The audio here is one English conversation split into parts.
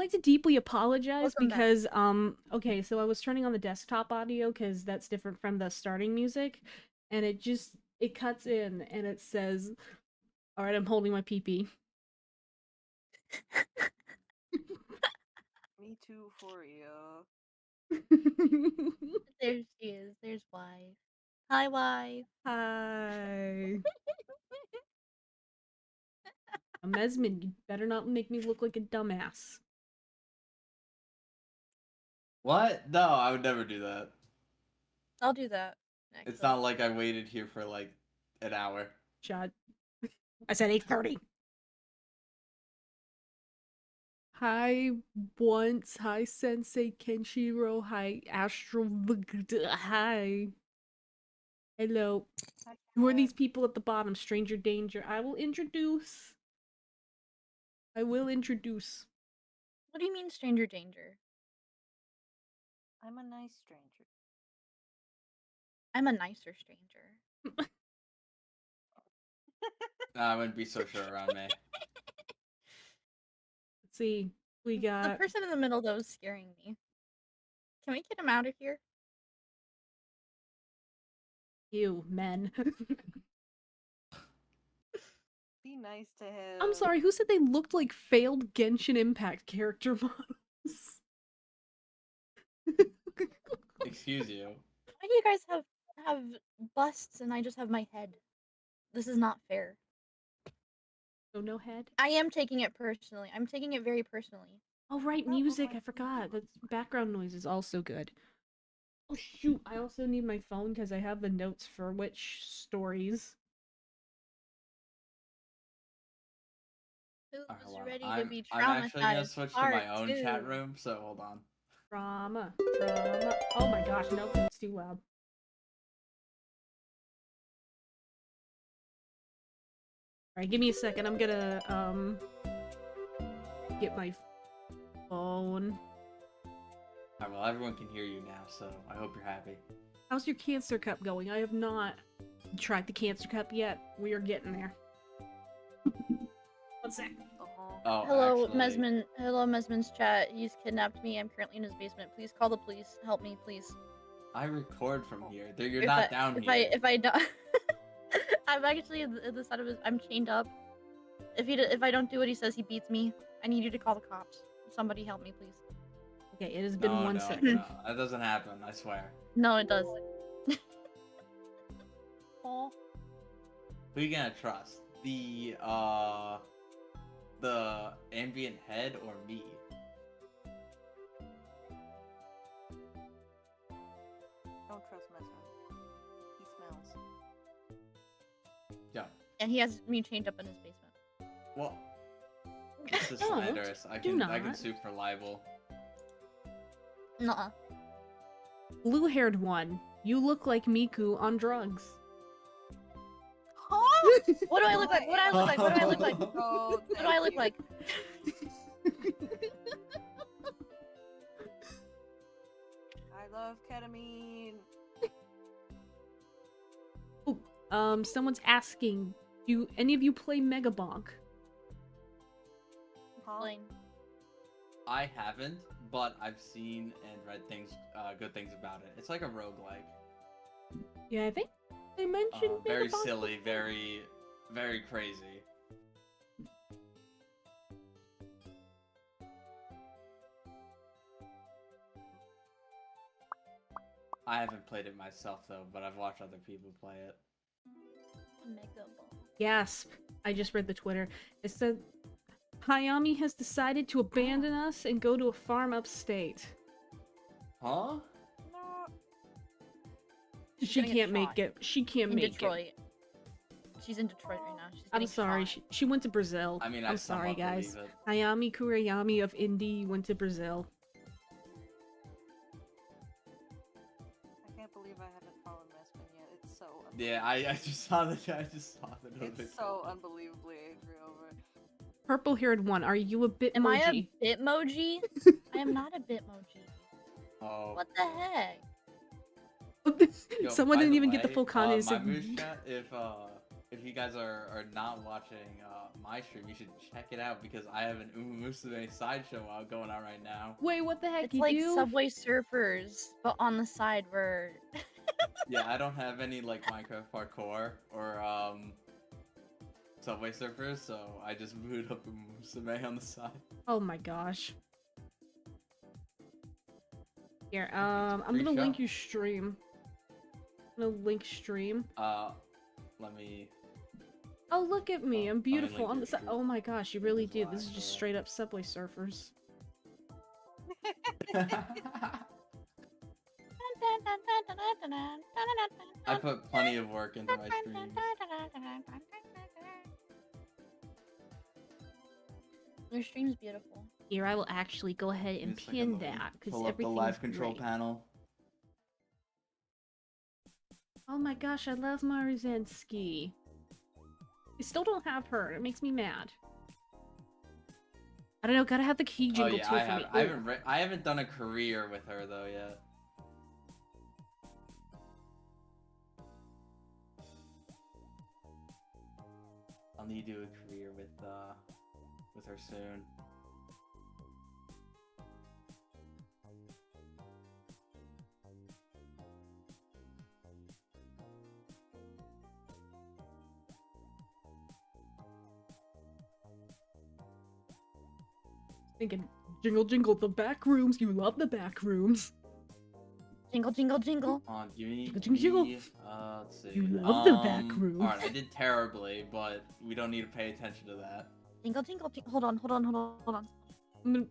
like to deeply apologize Welcome back. because okay, so I was turning on the desktop audio because that's different from the starting music, and it cuts in and it says, "All right, I'm holding my pee." Me too, for you. There she is. There's wife. Hi, wife. Hi. Mesmin, you better not make me look like a dumbass. What? No, I would never do that. I'll do that. Actually. It's not like I waited here for like an hour. Shut. I said 8:30. Hi, once. Hi, Sensei Kenshiro. Hi, Astral. Hi. Hello. Who are these people at the bottom? Stranger danger. I will introduce. What do you mean, stranger danger? I'm a nice stranger. I'm a nicer stranger. Nah, I wouldn't be so sure around me. Let's see. We The got. person in the middle, though, is scaring me. Can we get him out of here? You, men. Be nice to him. I'm sorry, who said they looked like failed Genshin Impact character models? Excuse you. Why do you guys have busts and I just have my head? This is not fair. So no head? I am taking it personally. I'm taking it very personally. Oh right, Oh, music, my I forgot. That's background noise is also good. Oh shoot, I also need my phone because I have the notes for which stories. Who's Hold on. ready to be I'm actually gonna traumatized? switch to Part my own chat 2. room, so hold on. Drama. Oh my gosh, nope, it's too loud. Alright, give me a second. I'm gonna, get my phone. Alright, well, everyone can hear you now, so I hope you're happy. How's your Cancer Cup going? I have not tried the Cancer Cup yet. We are getting there. 1 sec. Oh, Hello, actually, Mesmin. Hello, Mesmin's chat. He's kidnapped me. I'm currently in his basement. Please call the police. Help me, please. I record from here. You're If not down here. If I don't, I'm actually at the side of his. I'm chained up. If I don't do what he says, he beats me. I need you to call the cops. Somebody help me, please. Okay, it has been 1 second. No, that doesn't happen. I swear. No, it does. Oh. Who you gonna trust? The ambient head or me? Don't trust Mesmin. He smells. Yeah. And he has me chained up in his basement. Well, this is Don't. slanderous. I Do can not. sue for libel. Nuh-uh. Blue-haired one. You look like Miku on drugs. Huh? What do I look like? What do I look like? What do I look like? Oh, What do I look like? I love ketamine. Someone's asking, do any of you play Mega Bonk? Huh? Explain. I haven't, but I've seen and read things, good things about it. It's like a roguelike. Yeah, I think they mentioned Very Mega Bonk silly, before. very, very crazy. I haven't played it myself though, but I've watched other people play it. Mega ball. Gasp. I just read the Twitter. It said, Hayami has decided to abandon us and go to a farm upstate. Huh? No. She gonna get can't make shot it. She can't In make Detroit. it. She's in Detroit right now. She's I'm getting sorry. shot. She went to Brazil. I mean, I'm sorry, somewhat guys. believe it. Hayami Kurayami of Indie went to Brazil. I can't believe I haven't followed Mesmin yet. It's so Yeah, I just saw the It's so unbelievably angry over it. Purple-haired one. Are you a Bitmoji? Am I a Bitmoji? I am not a Bitmoji. Oh. What the heck? Yo, Someone by didn't the even get the way, full context. my moose chat, if if you guys are not watching my stream, you should check it out because I have an Musume sideshow going on right now. Wait, what the heck It's you like do? Subway Surfers, but on the side where. Yeah, I don't have any like Minecraft parkour or Subway Surfers, so I just boot up a Musume on the side. Oh my gosh. Here, I'm free gonna link show. your stream. I'm gonna link stream. Let me. Oh, look at me. I'm beautiful link on your the side. stream Oh my gosh, you really as do. well, This is just actually. straight up Subway Surfers. I put plenty of work into my stream. Your stream's beautiful. Here, I will actually go ahead and Just a second, pin let me that because pull up the everything's live control great. panel. Oh my gosh, I love Marzensky. I still don't have her. It makes me mad. I don't know. Gotta have the key Oh jingle yeah, too for me. I haven't done a career with her though yet. I'll need to do a career with her soon. Thinking, jingle jingle, the back rooms. You love the back rooms. Jingle, jingle, jingle. Give me. Jingle, jingle, jingle. Let's see. You love the back rooms. Alright, I did terribly, but we don't need to pay attention to that. Jingle, jingle, jingle. Hold on. I'm gonna...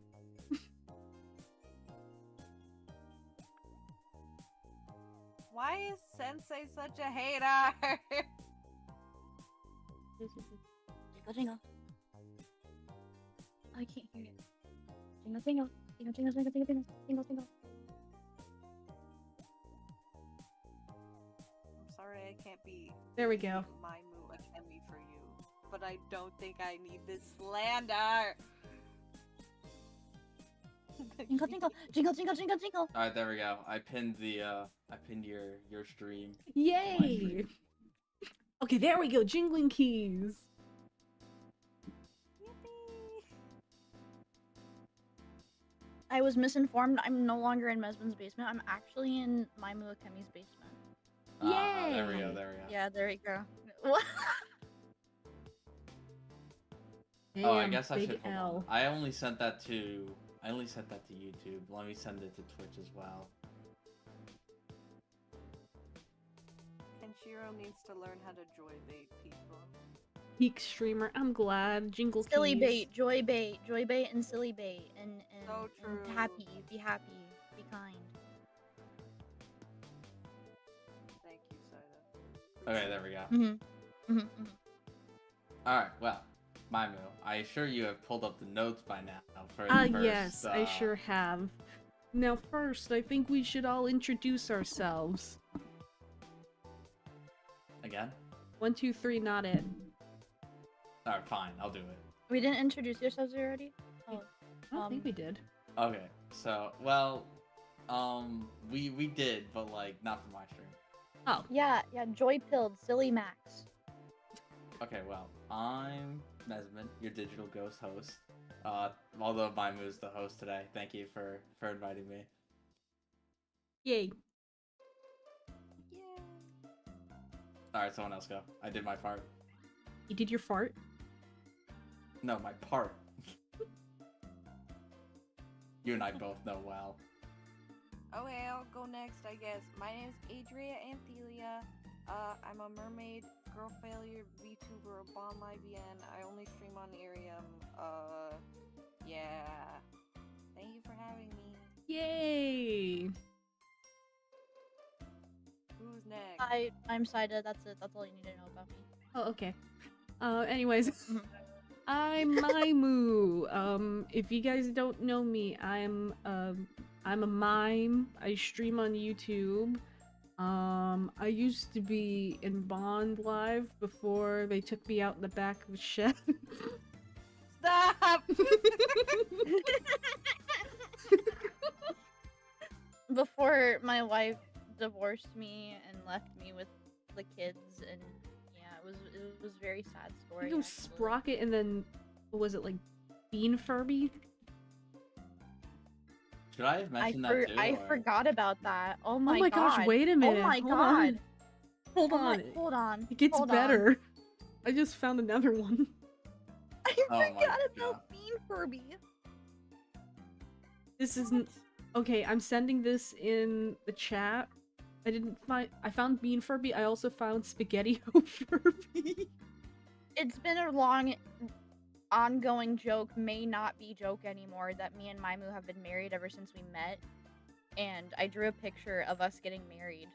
Why is Sensei such a hater? Jingle, jingle. I can't hear you. Jingle, jingle. Jingle, jingle, jingle, jingle, jingle, jingle, jingle. I'm sorry I can't be There we go. Maimu Akemi for you, but I don't think I need this slander. Jingle, jingle, jingle, jingle, jingle, jingle. Alright, there we go. I pinned your stream. Yay! stream. Okay, there we go. Jingling keys. Yippee. I was misinformed. I'm no longer in Mesmin's basement. I'm actually in Maimu Akemi's basement. There we go, Yay! there we go. Yeah, there we go. What? Oh, I Damn, guess I big should hold L. on. I only sent that to YouTube. Let me send it to Twitch as well. Kenshiro needs to learn how to joy bait people. Peak streamer. I'm glad. Jingle Silly keys. bait, joy bait, and silly bait, and So true. and happy, be kind. Thank you, Saida. Okay, there we go. Mm-hmm. Alright, well, Maimu, I assure you have pulled up the notes by now for the first, Yes, I sure have. Now first, I think we should all introduce ourselves. Again? 1, 2, 3, not in. Alright, fine, I'll do it. We didn't introduce yourselves already? Oh, I don't think we did. Okay, so, well, we did, but, like, not for my stream. Oh, yeah, joy pilled, silly Max. Okay, well, I'm Mesmin, your digital ghost host. Although Maimu's the host today. Thank you for inviting me. yay. Yeah. Alright, someone else go. I did my part. You did your fart? No, my part. You and I both know well. Okay, I'll go next, I guess. My name's Adria Anthelia. I'm a mermaid, girl failure, VTuber, a bomb IVN. I only stream on Arium. Yeah. Thank you for having me. Yay! Who's next? I'm Saida, that's it. That's all you need to know about me. Oh, okay. Anyways, I'm Maimu. If you guys don't know me, I'm a mime. I stream on YouTube. I used to be in Bond Live before they took me out in the back of a shed. Stop! Before my wife divorced me and left me with the kids, and yeah, it was It was a very sad I story. think it was actually. Sprocket and then, what was it, like, Bean Furby? Should I have mentioned that too? I or- forgot about that. Oh Oh my my god. gosh, wait a minute. Oh my Hold god. on. Hold Oh my- on. hold on. It gets hold on. better. I just found another one. I Oh my forgot God. about Bean Furby. This isn't... Okay, I'm sending this in the chat. I found Bean Furby, I also found Spaghetti Furby. It's been a long, ongoing joke, may not be joke anymore, that me and Maimu have been married ever since we met. And I drew a picture of us getting married.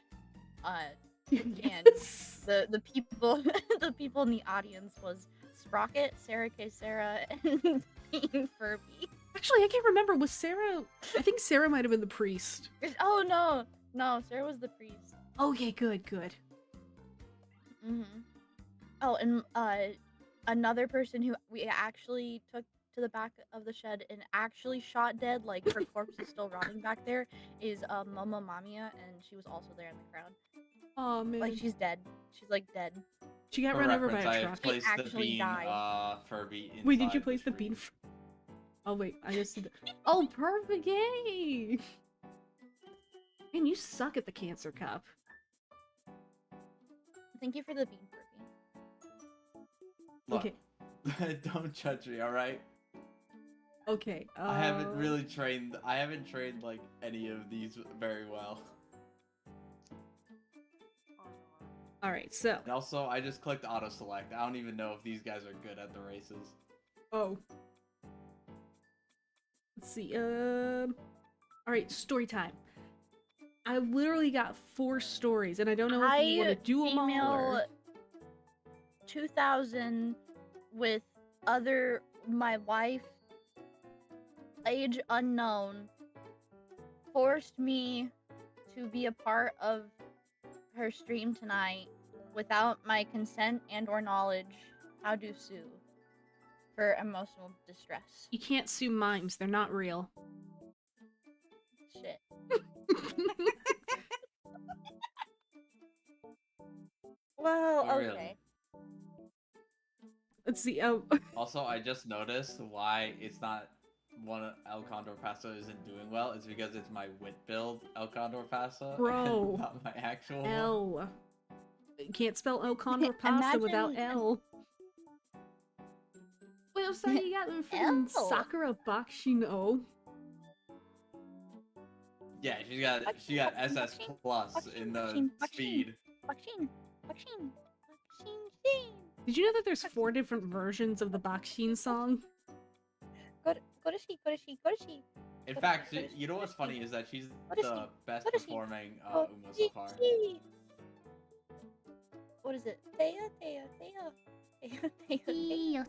Yes. The people the people in the audience was Sprocket, Sarah K. Sarah, and Bean Furby. Actually, I can't remember. Was Sarah... I think Sarah might have been the priest. Oh no, no, Sarah was the priest. Okay, good, good. Oh, and another person who we actually took to the back of the shed and actually shot dead, like her corpse is still rotting back there, is Mama Mamiya, and she was also there in the crowd. Oh man. Like she's dead. She's like dead. She got For run over by reference, a I truck. placed the actually bean died. Furby inside Wait, did you place the screen. bean? Oh wait, I just did. Oh, perfect! Yay! Man, you suck at the cancer cup. Thank you for the Bean Furby. Look, Okay. don't judge me, alright? Okay. I haven't really trained. I haven't trained like any of these very well. All right. So. And also, I just clicked auto select. I don't even know if these guys are good at the races. Oh. Let's see. All right. Story time. I literally got 4 stories, and I don't know if you want to do them all. Female Or... 2000 with my wife, age unknown, forced me to be a part of her stream tonight without my consent and or knowledge. How to sue for emotional distress. You can't sue mimes. They're not real. Shit. Well, Really? okay. Let's see. Also, I just noticed why it's not one El Condor Paso isn't doing well. It's because it's my wit build El Condor Paso, Bro. and not my actual one. L. You can't spell El Condor Pasta without Imagine- L. Wait, I'm sorry, you got them from L. Sakura Bakshino. Yeah, she got SS plus in the speed. Bakshin. Did you know that there's 4 different versions of the Bakshin song? Go to she. In fact, you know what's funny is that she's the best What is she? performing Uma so far. What is it?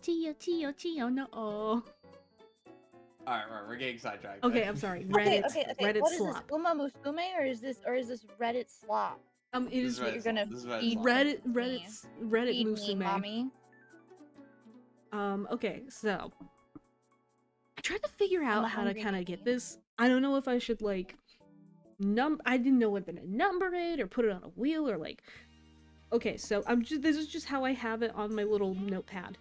Teo. Chio, no. Oh. Alright, we're getting sidetracked. Okay, right? I'm sorry. Okay. Reddit What is this? slop. Uma Musume or is this Reddit slop? It This is Reddit you're gonna slop, this Reddit feed slop. Reddit Feed me, Musume. mommy. Okay, so I tried to figure out a how to hungry kind of get baby. this. I don't know if I should like I didn't know whether to number it or put it on a wheel or like. Okay, so this is just how I have it on my little notepad.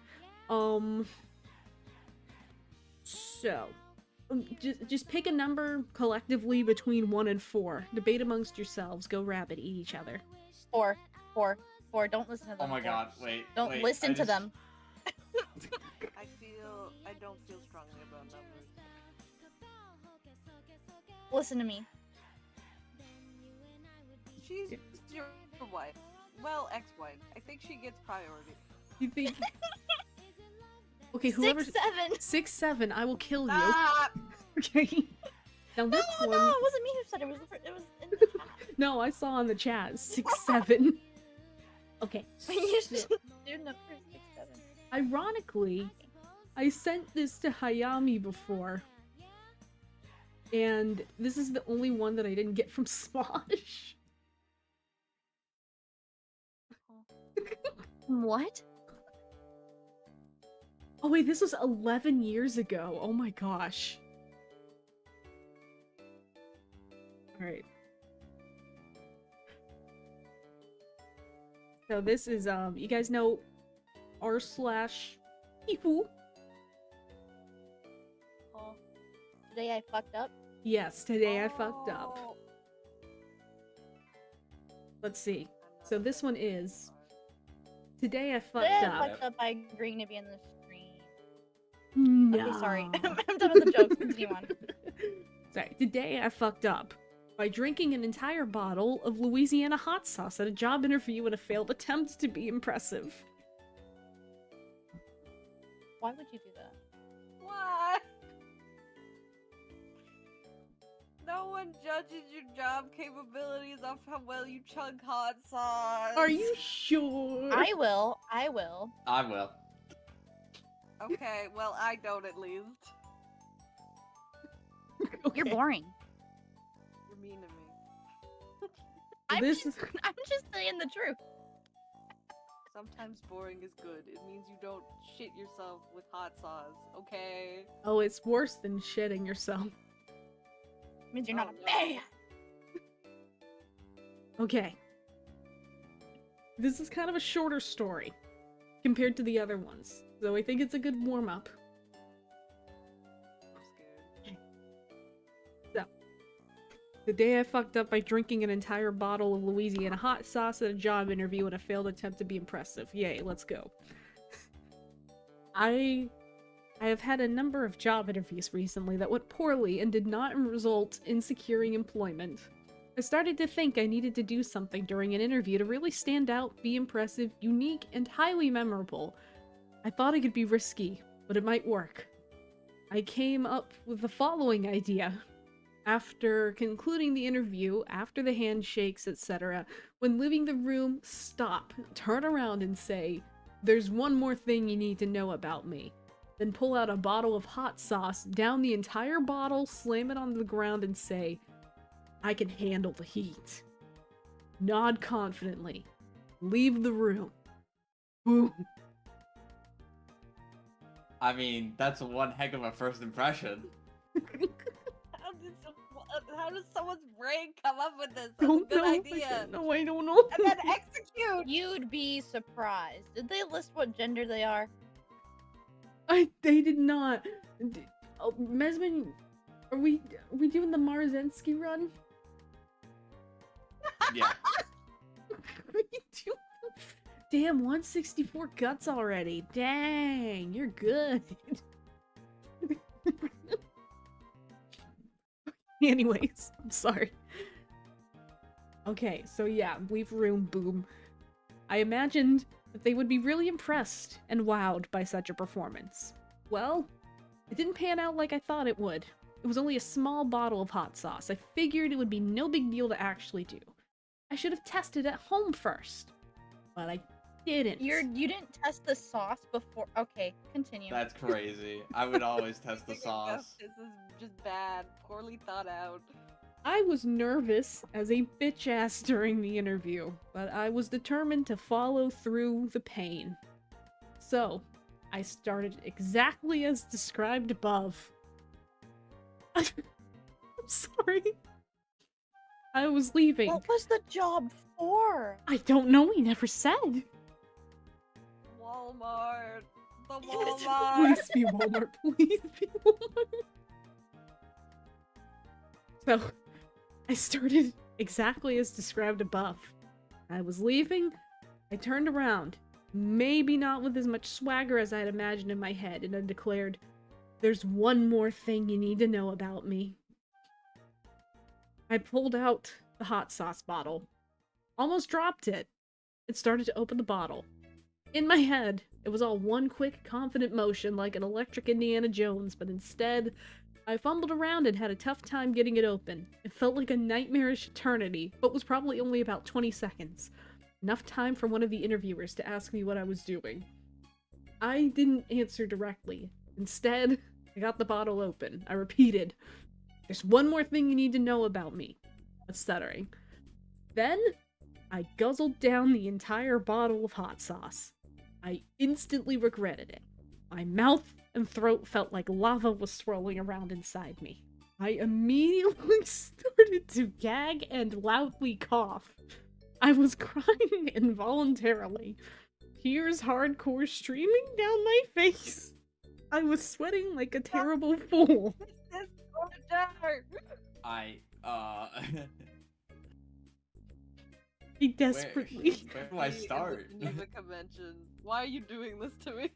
So just pick a number collectively between 1 and 4. Debate amongst yourselves. Go rabbit, eat each other. 4. Don't listen to them. Oh my 4. god, wait. Don't wait, listen I to just- them. I don't feel strongly about numbers. Listen to me. She's your wife. Well, ex-wife. I think she gets priority. You think? Okay, whoever 6, 7. 6, 7, I will kill you. Ah! Okay. Now this No, one. it wasn't me who said it. It was in the chat. No, I saw in the chat 6, 7. Okay. You should do number 6, 7. Ironically, I sent this to Hayami before, and this is the only one that I didn't get from Smosh. What? Oh wait, this was 11 years ago. Oh my gosh. Alright. So this is, you guys know r/people. Oh. Today I fucked up. Yes, today I fucked up. Oh. Let's see. So this one is today I fucked Today I up. fucked up by agreeing to be in the stream. No. Okay, sorry. I'm done with the jokes. Continue on. Sorry. Today I fucked up by drinking an entire bottle of Louisiana hot sauce at a job interview in a failed attempt to be impressive. Why would you do that? What? No one judges your job capabilities off how well you chug hot sauce. Are you sure? I will. I will. I will. Okay, well, I don't at least. You're Okay. boring. You're mean to me. I'm This just, I'm just saying the truth. Sometimes boring is good. It means you don't shit yourself with hot sauce, okay? Oh, it's worse than shitting yourself. It means you're not Oh, a no. man. Okay. This is kind of a shorter story compared to the other ones, so I think it's a good warm-up. I'm scared. The day I fucked up by drinking an entire bottle of Louisiana hot sauce at a job interview in a failed attempt to be impressive. Yay, let's go. I have had a number of job interviews recently that went poorly and did not result in securing employment. I started to think I needed to do something during an interview to really stand out, be impressive, unique, and highly memorable. I thought it could be risky, but it might work. I came up with the following idea. After concluding the interview, after the handshakes, etc., when leaving the room, stop, turn around and say, "There's one more thing you need to know about me." Then pull out a bottle of hot sauce, down the entire bottle, slam it on the ground, and say, "I can handle the heat." Nod confidently. Leave the room. Boom. I mean, that's one heck of a first impression. How does someone's brain come up with this? That's Don't a good know. idea. No, I don't know. And then execute. You'd be surprised. Did they list what gender they are? They did not. Oh, Mesmin, are we doing the Marzensky run? Yeah. Are you doing? Damn, 164 guts already. Dang, you're good. Anyways, I'm sorry. Okay, so yeah, leave room, boom. I imagined that they would be really impressed and wowed by such a performance. Well, it didn't pan out like I thought it would. It was only a small bottle of hot sauce. I figured it would be no big deal to actually do. I should have tested at home first, but I didn't. You didn't test the sauce before. Okay, continue. That's crazy. I would always test the sauce. This is just bad. Poorly thought out. I was nervous as a bitch ass during the interview, but I was determined to follow through the pain. So, I started exactly as described above. I'm sorry. I was leaving. What was the job for? I don't know, he never said. Walmart. The Walmart. Please be Walmart. Please be Walmart. So, I started exactly as described above. I was leaving. I turned around, maybe not with as much swagger as I had imagined in my head, and I declared, "There's one more thing you need to know about me." I pulled out the hot sauce bottle. Almost dropped it. It started to open the bottle. In my head, it was all one quick, confident motion like an electric Indiana Jones, but instead, I fumbled around and had a tough time getting it open. It felt like a nightmarish eternity, but was probably only about 20 seconds. Enough time for one of the interviewers to ask me what I was doing. I didn't answer directly. Instead, I got the bottle open. I repeated, "There's one more thing you need to know about me," stuttering. Then, I guzzled down the entire bottle of hot sauce. I instantly regretted it. My mouth and throat felt like lava was swirling around inside me. I immediately started to gag and loudly cough. I was crying involuntarily. tears hardcore streaming down my face. I was sweating like a terrible fool. It's so dark. I I desperately, where do I start? In the Geneva Convention. Why are you doing this to me?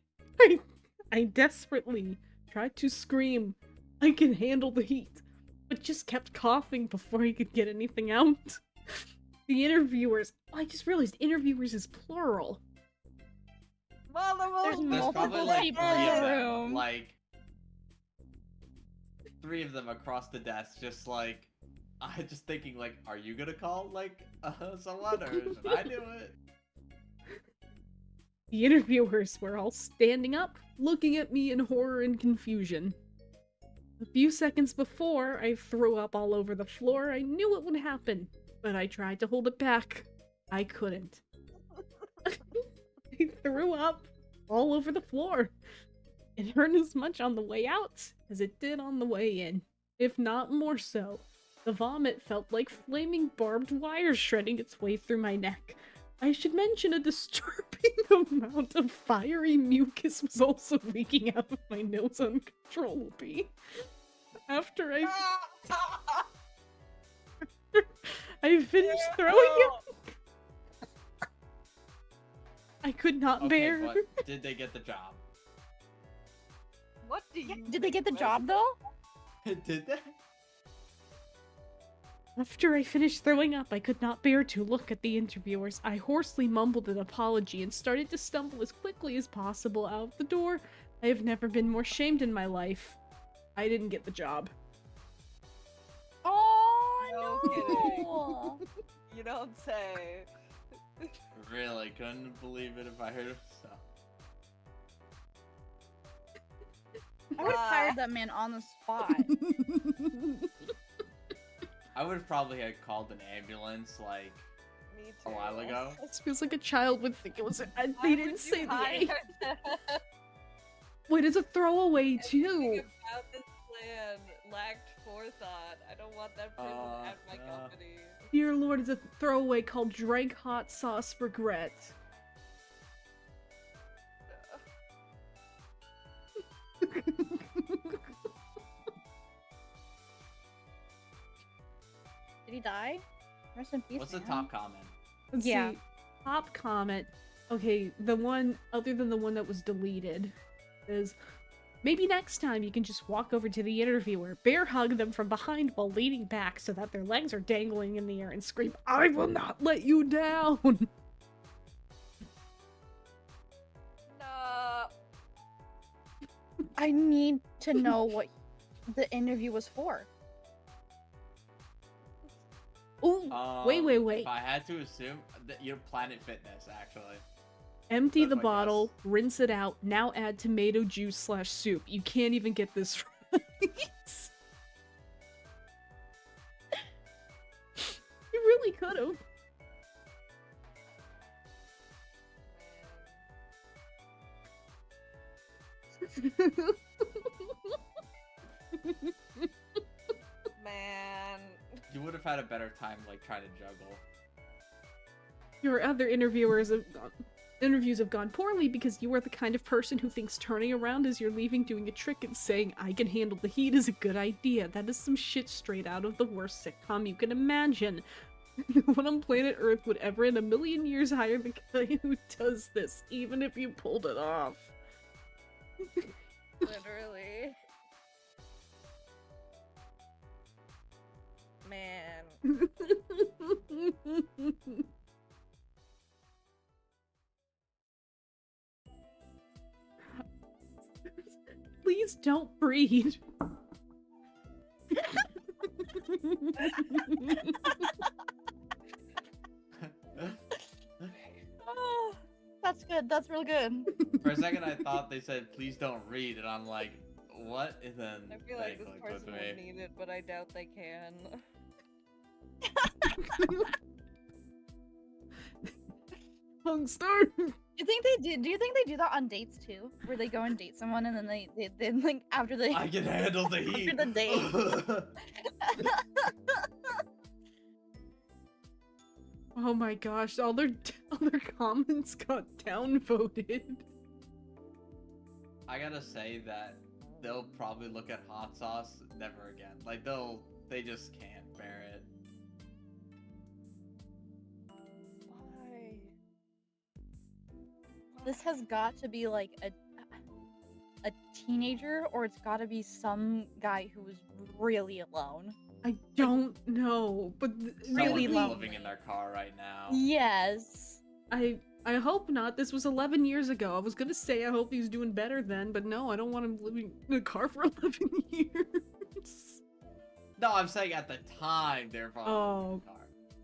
I desperately tried to scream, I can handle the heat, but just kept coughing before I could get anything out. The interviewers, I just realized interviewers is plural. There's There's multiple probably like people three in of the them, room. like 3 of them across the desk, just like I just thinking like, are you gonna call like someone or should I do it? The interviewers were all standing up, looking at me in horror and confusion. A few seconds before I threw up all over the floor, I knew it would happen, but I tried to hold it back. I couldn't. I threw up all over the floor. It hurt as much on the way out as it did on the way in, if not more so. The vomit felt like flaming barbed wire shredding its way through my neck. I should mention a disturbing amount of fiery mucus was also leaking out of my nose uncontrollably. After I finished throwing up, I could not Okay, bear. but did they get the job? What do you Did they get the think job though? Did they? After I finished throwing up, I could not bear to look at the interviewers. I hoarsely mumbled an apology and started to stumble as quickly as possible out the door. I have never been more shamed in my life. I didn't get the job. Oh No no! You don't say. Really couldn't believe it if I heard it. So. I would have hired that man on the spot. I would have probably had called an ambulance like Me a too. while ago. This feels like a child would think it was. Why They would didn't you say the hire A. that? Wait, it's a throwaway Everything too. about this plan lacked forethought. I don't want that person at my company. Dear Lord, it's a throwaway called Drank Hot Sauce Regret. Did he die? Rest in peace. What's the man. top comment? Let's Yeah. see. Top comment. Okay, the one other than the one that was deleted is maybe next time you can just walk over to the interviewer, bear hug them from behind while leaning back so that their legs are dangling in the air and scream, "I will not let you down!" No. I need to know what the interview was for. Ooh, wait. If I had to assume, you're Planet Fitness, actually. Empty That's the my bottle, guess. rinse it out, now add tomato juice / soup. You can't even get this right. You really could have. Man. You would have had a better time, like, trying to juggle. Your other interviews have gone poorly because you are the kind of person who thinks turning around as you're leaving, doing a trick, and saying, "I can handle the heat" is a good idea. That is some shit straight out of the worst sitcom you can imagine. No one on planet Earth would ever in a million years hire the guy who does this, even if you pulled it off. Literally. Man. Please don't breed. Oh, that's good. That's real good. For a second, I thought they said, "Please don't read," and I'm like, "What?" And then I feel they like this clicked person with would me. need it, but I doubt they can. Hungstar. Do you think they do? Do you think they do that on dates too, where they go and date someone and then they then like after they I can handle the heat. the date. Oh my gosh, all their comments got downvoted. I gotta say that they'll probably look at hot sauce never again. Like they just can't bear it. Why? This has got to be like a teenager, or it's got to be some guy who was really alone. I don't know, but Really Someone lonely. living in their car right now. Yes. I hope not. This was 11 years ago. I was gonna say I hope he's doing better then, but no, I don't want him living in a car for 11 years. No, I'm saying at the time they're probably living in Oh. the car.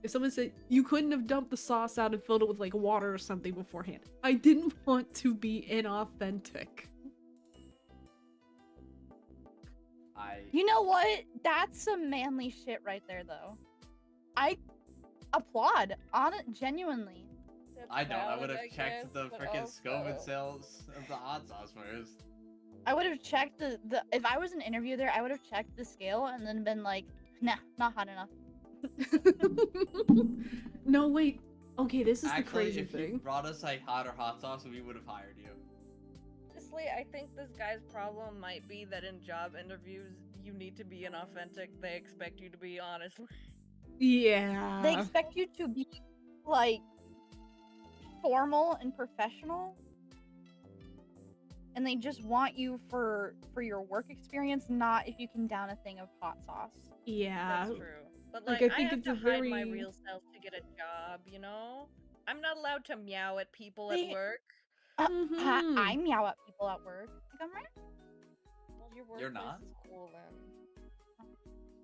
If someone said you couldn't have dumped the sauce out and filled it with like water or something beforehand, I didn't want to be inauthentic. You know what? That's some manly shit right there, though. I applaud on it genuinely. That's I don't. I valid, would have guess, checked the but freaking scope and also- sales of the hot sauce first. I would have checked the if I was an interview there, I would have checked the scale and then been like, nah, not hot enough. No, wait. Okay, this is the Actually, crazy if you thing. brought us like hot or hot sauce, we would have hired you. Honestly, I think this guy's problem might be that in job interviews, you need to be inauthentic. They expect you to be honest. Yeah. They expect you to be like formal and professional, and they just want you for your work experience, not if you can down a thing of hot sauce. Yeah. That's true. But Like, like, I I think have it's to a hide my very- real self to get a job, you know? I'm not allowed to meow at people They- at work. Mhm. I meow at people at work. Like, I'm right. Well, your You're workplace not? is cool then.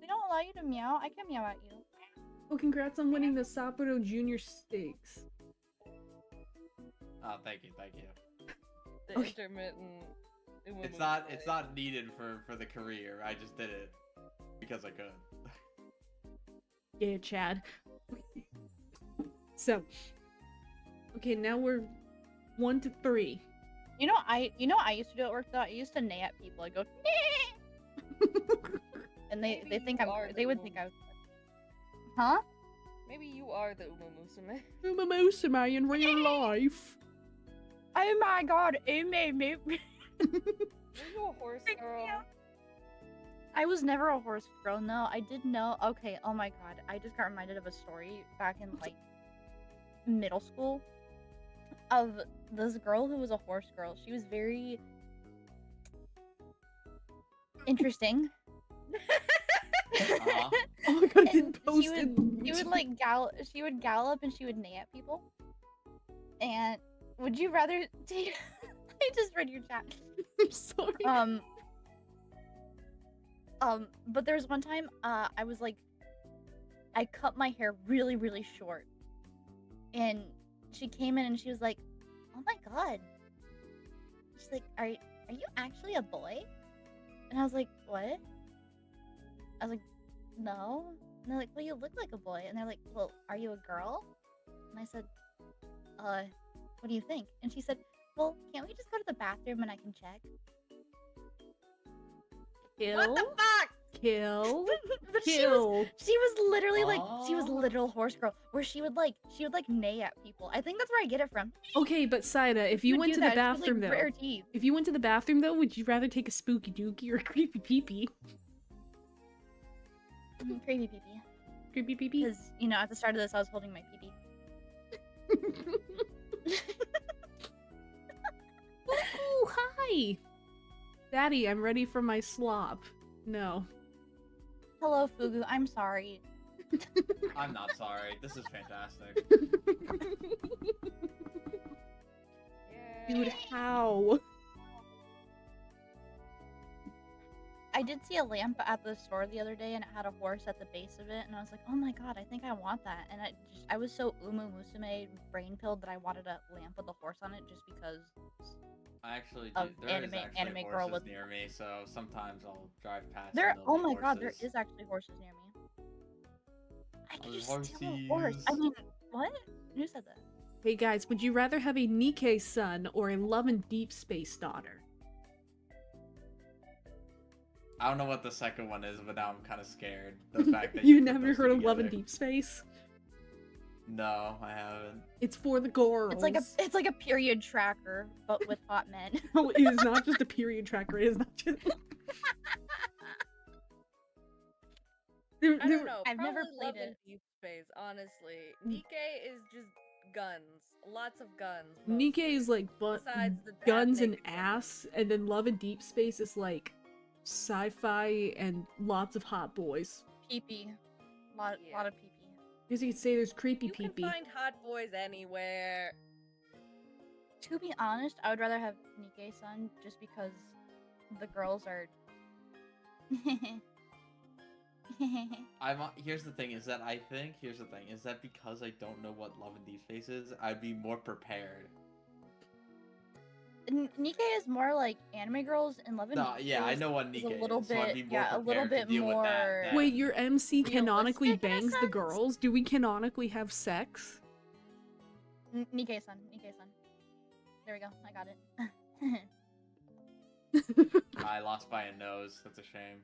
They don't allow you to meow. I can meow at you. Well, congrats on winning the Sapporo Junior Stakes. Oh, thank you, thank you. The Okay. intermittent. It's not needed for the career. I just did it because I could. Yeah, Chad. So, okay, now we're 1 to 3. You know, I used to do at work though. I used to neigh at people. I go, and they Maybe think you are the they would Umu. think I was, huh? Maybe you are the Uma Musume. I'm a mouse am I in real life? Oh my god, it made me. Were you a horse Thank girl? you. I was never a horse girl. No, I did know. Okay, oh my god, I just got reminded of a story back in like middle school of this girl who was a horse girl. She was very interesting. Uh-huh. Oh my god, I And didn't post it. she would like she would gallop and she would neigh at people. And would you rather take I just read your chat. I'm sorry. But there was one time I was like I cut my hair really, really short. And she came in and she was like, "Oh my god." She's like, Are you actually a boy?" And I was like, "What?" I was like, "No." And they're like, "Well, you look like a boy." And they're like, "Well, are you a girl?" And I said, what do you think?" And she said, "Well, can't we just go to the bathroom and I can check?" Kill. What the fuck? Kill. But Kill. she was literally like she was Aw. literal horse girl where she would like neigh at people. I think that's where I get it from. Okay, but Saida, if She you would went do to the that. She would, bathroom like, though, grit her teeth. if you went to the bathroom though, would you rather take a spooky dookie or a creepy peepee? Creepy pee-pee. Creepy peepee. Because you know, at the start of this, I was holding my pee-pee. Ooh, hi. Daddy, I'm ready for my slop. No. Hello, Fugu. I'm sorry. I'm not sorry. This is fantastic. Dude, how? I did see a lamp at the store the other day, and it had a horse at the base of it, and I was like, "Oh my god, I think I want that." And I was so Umu Musume brain pilled that I wanted a lamp with a horse on it just because. I actually do. Of There is anime- actually anime girl horses with- near me, so sometimes I'll drive past. There, and there'll oh be my god, there horses. is actually horses near me. I Oh, can there's just steal a horse. I horsies. mean, what? Who said that? Hey guys, would you rather have a Nikkei son or a Love and Deep Space daughter? I don't know what the second one is, but now I'm kind of scared. The fact that You put never those two heard of Love and together. Deep Space? No, I haven't. It's for the girls. It's like a period tracker, but with hot men. No, it is not just a period tracker. It is not just. I don't know. I've never probably played Love and it. Deep Space, honestly. Nikkei is just guns. Lots of guns. Nikkei mostly. is like Besides the guns and naked women. ass, and then Love and Deep Space is like sci-fi and lots of hot boys. Pee-pee. Lot Yeah. of pee-pee. Because you could say there's creepy You can pee-pee. find hot boys anywhere. To be honest, I would rather have Nikkei-san just because the girls are. Here's the thing is that because I don't know what Love and Deep Space is, I'd be more prepared. Nikkei is more like anime girls, and Love and No, Deep yeah, I Space know what is Nikkei a little is, bit, so I'd be more yeah, a little prepared to bit deal with that more. than- Wait, your MC canonically realistic in a bangs the sense? girls? Do we canonically have sex? Nikkei-san, Nikkei-san. There we go. I got it. I lost by a nose. That's a shame.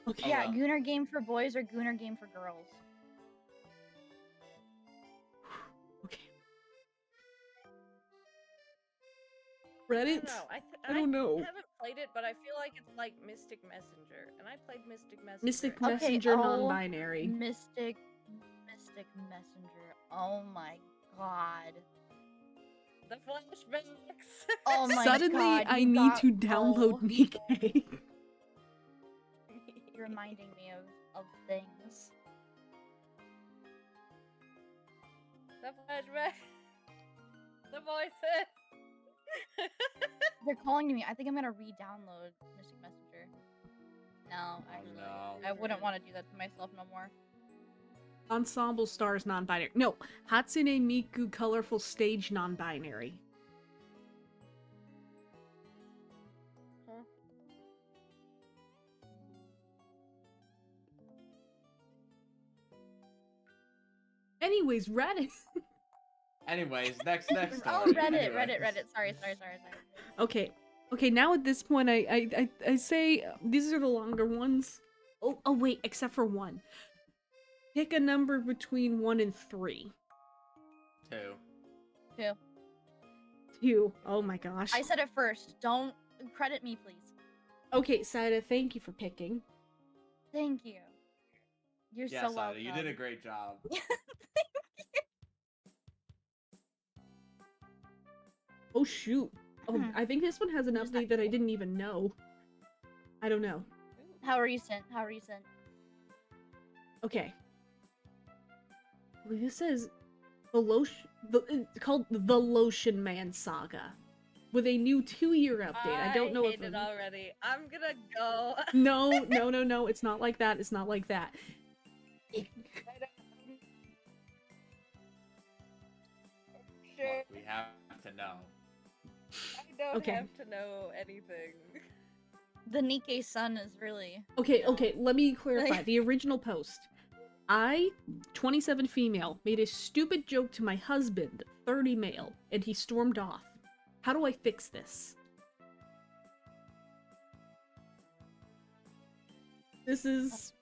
Okay. Yeah, well. Gooner game for boys or Gooner game for girls. Okay. I Reddit? don't know. I don't know. I haven't played it, but I feel like it's like Mystic Messenger, and I played Mystic Messenger. Mystic Okay, Messenger oh, non-binary. Mystic Messenger. Oh my god. The flashbacks. Oh my Suddenly, god. I you need got- to download oh, Nikkei. reminding me of things. The flashback. The voices. They're calling to me. I think I'm gonna re-download Mystic Messenger. No, actually, no. I wouldn't want to do that to myself no more. Ensemble stars non-binary. No, Hatsune Miku colorful stage non-binary. Huh? Anyways, Reddit. Anyways, next story. Oh, Reddit. Sorry. Okay. Okay, now at this point, I say these are the longer ones. Oh, wait, except for one. Pick a number between 1 and 3. 2. 2. Oh my gosh. I said it first. Don't credit me, please. Okay, Saida, thank you for picking. Thank you. You're Yeah, so Saida, welcome. you did a great job. Oh shoot. Oh, I think this one has an Just that- update that I didn't even know. I don't know. How recent? Okay. Well, this says it's called the Lotion Man Saga, with a new 2-year update. I don't know hate if it already. I'm gonna go. No, it's not like that. It's not like that. Sure. Look, we have to know. I don't Okay. have to know anything. The Nikkei sun is really. Okay, No. okay, let me clarify. The original post. I, 27 female, made a stupid joke to my husband, 30 male, and he stormed off. How do I fix this? This is...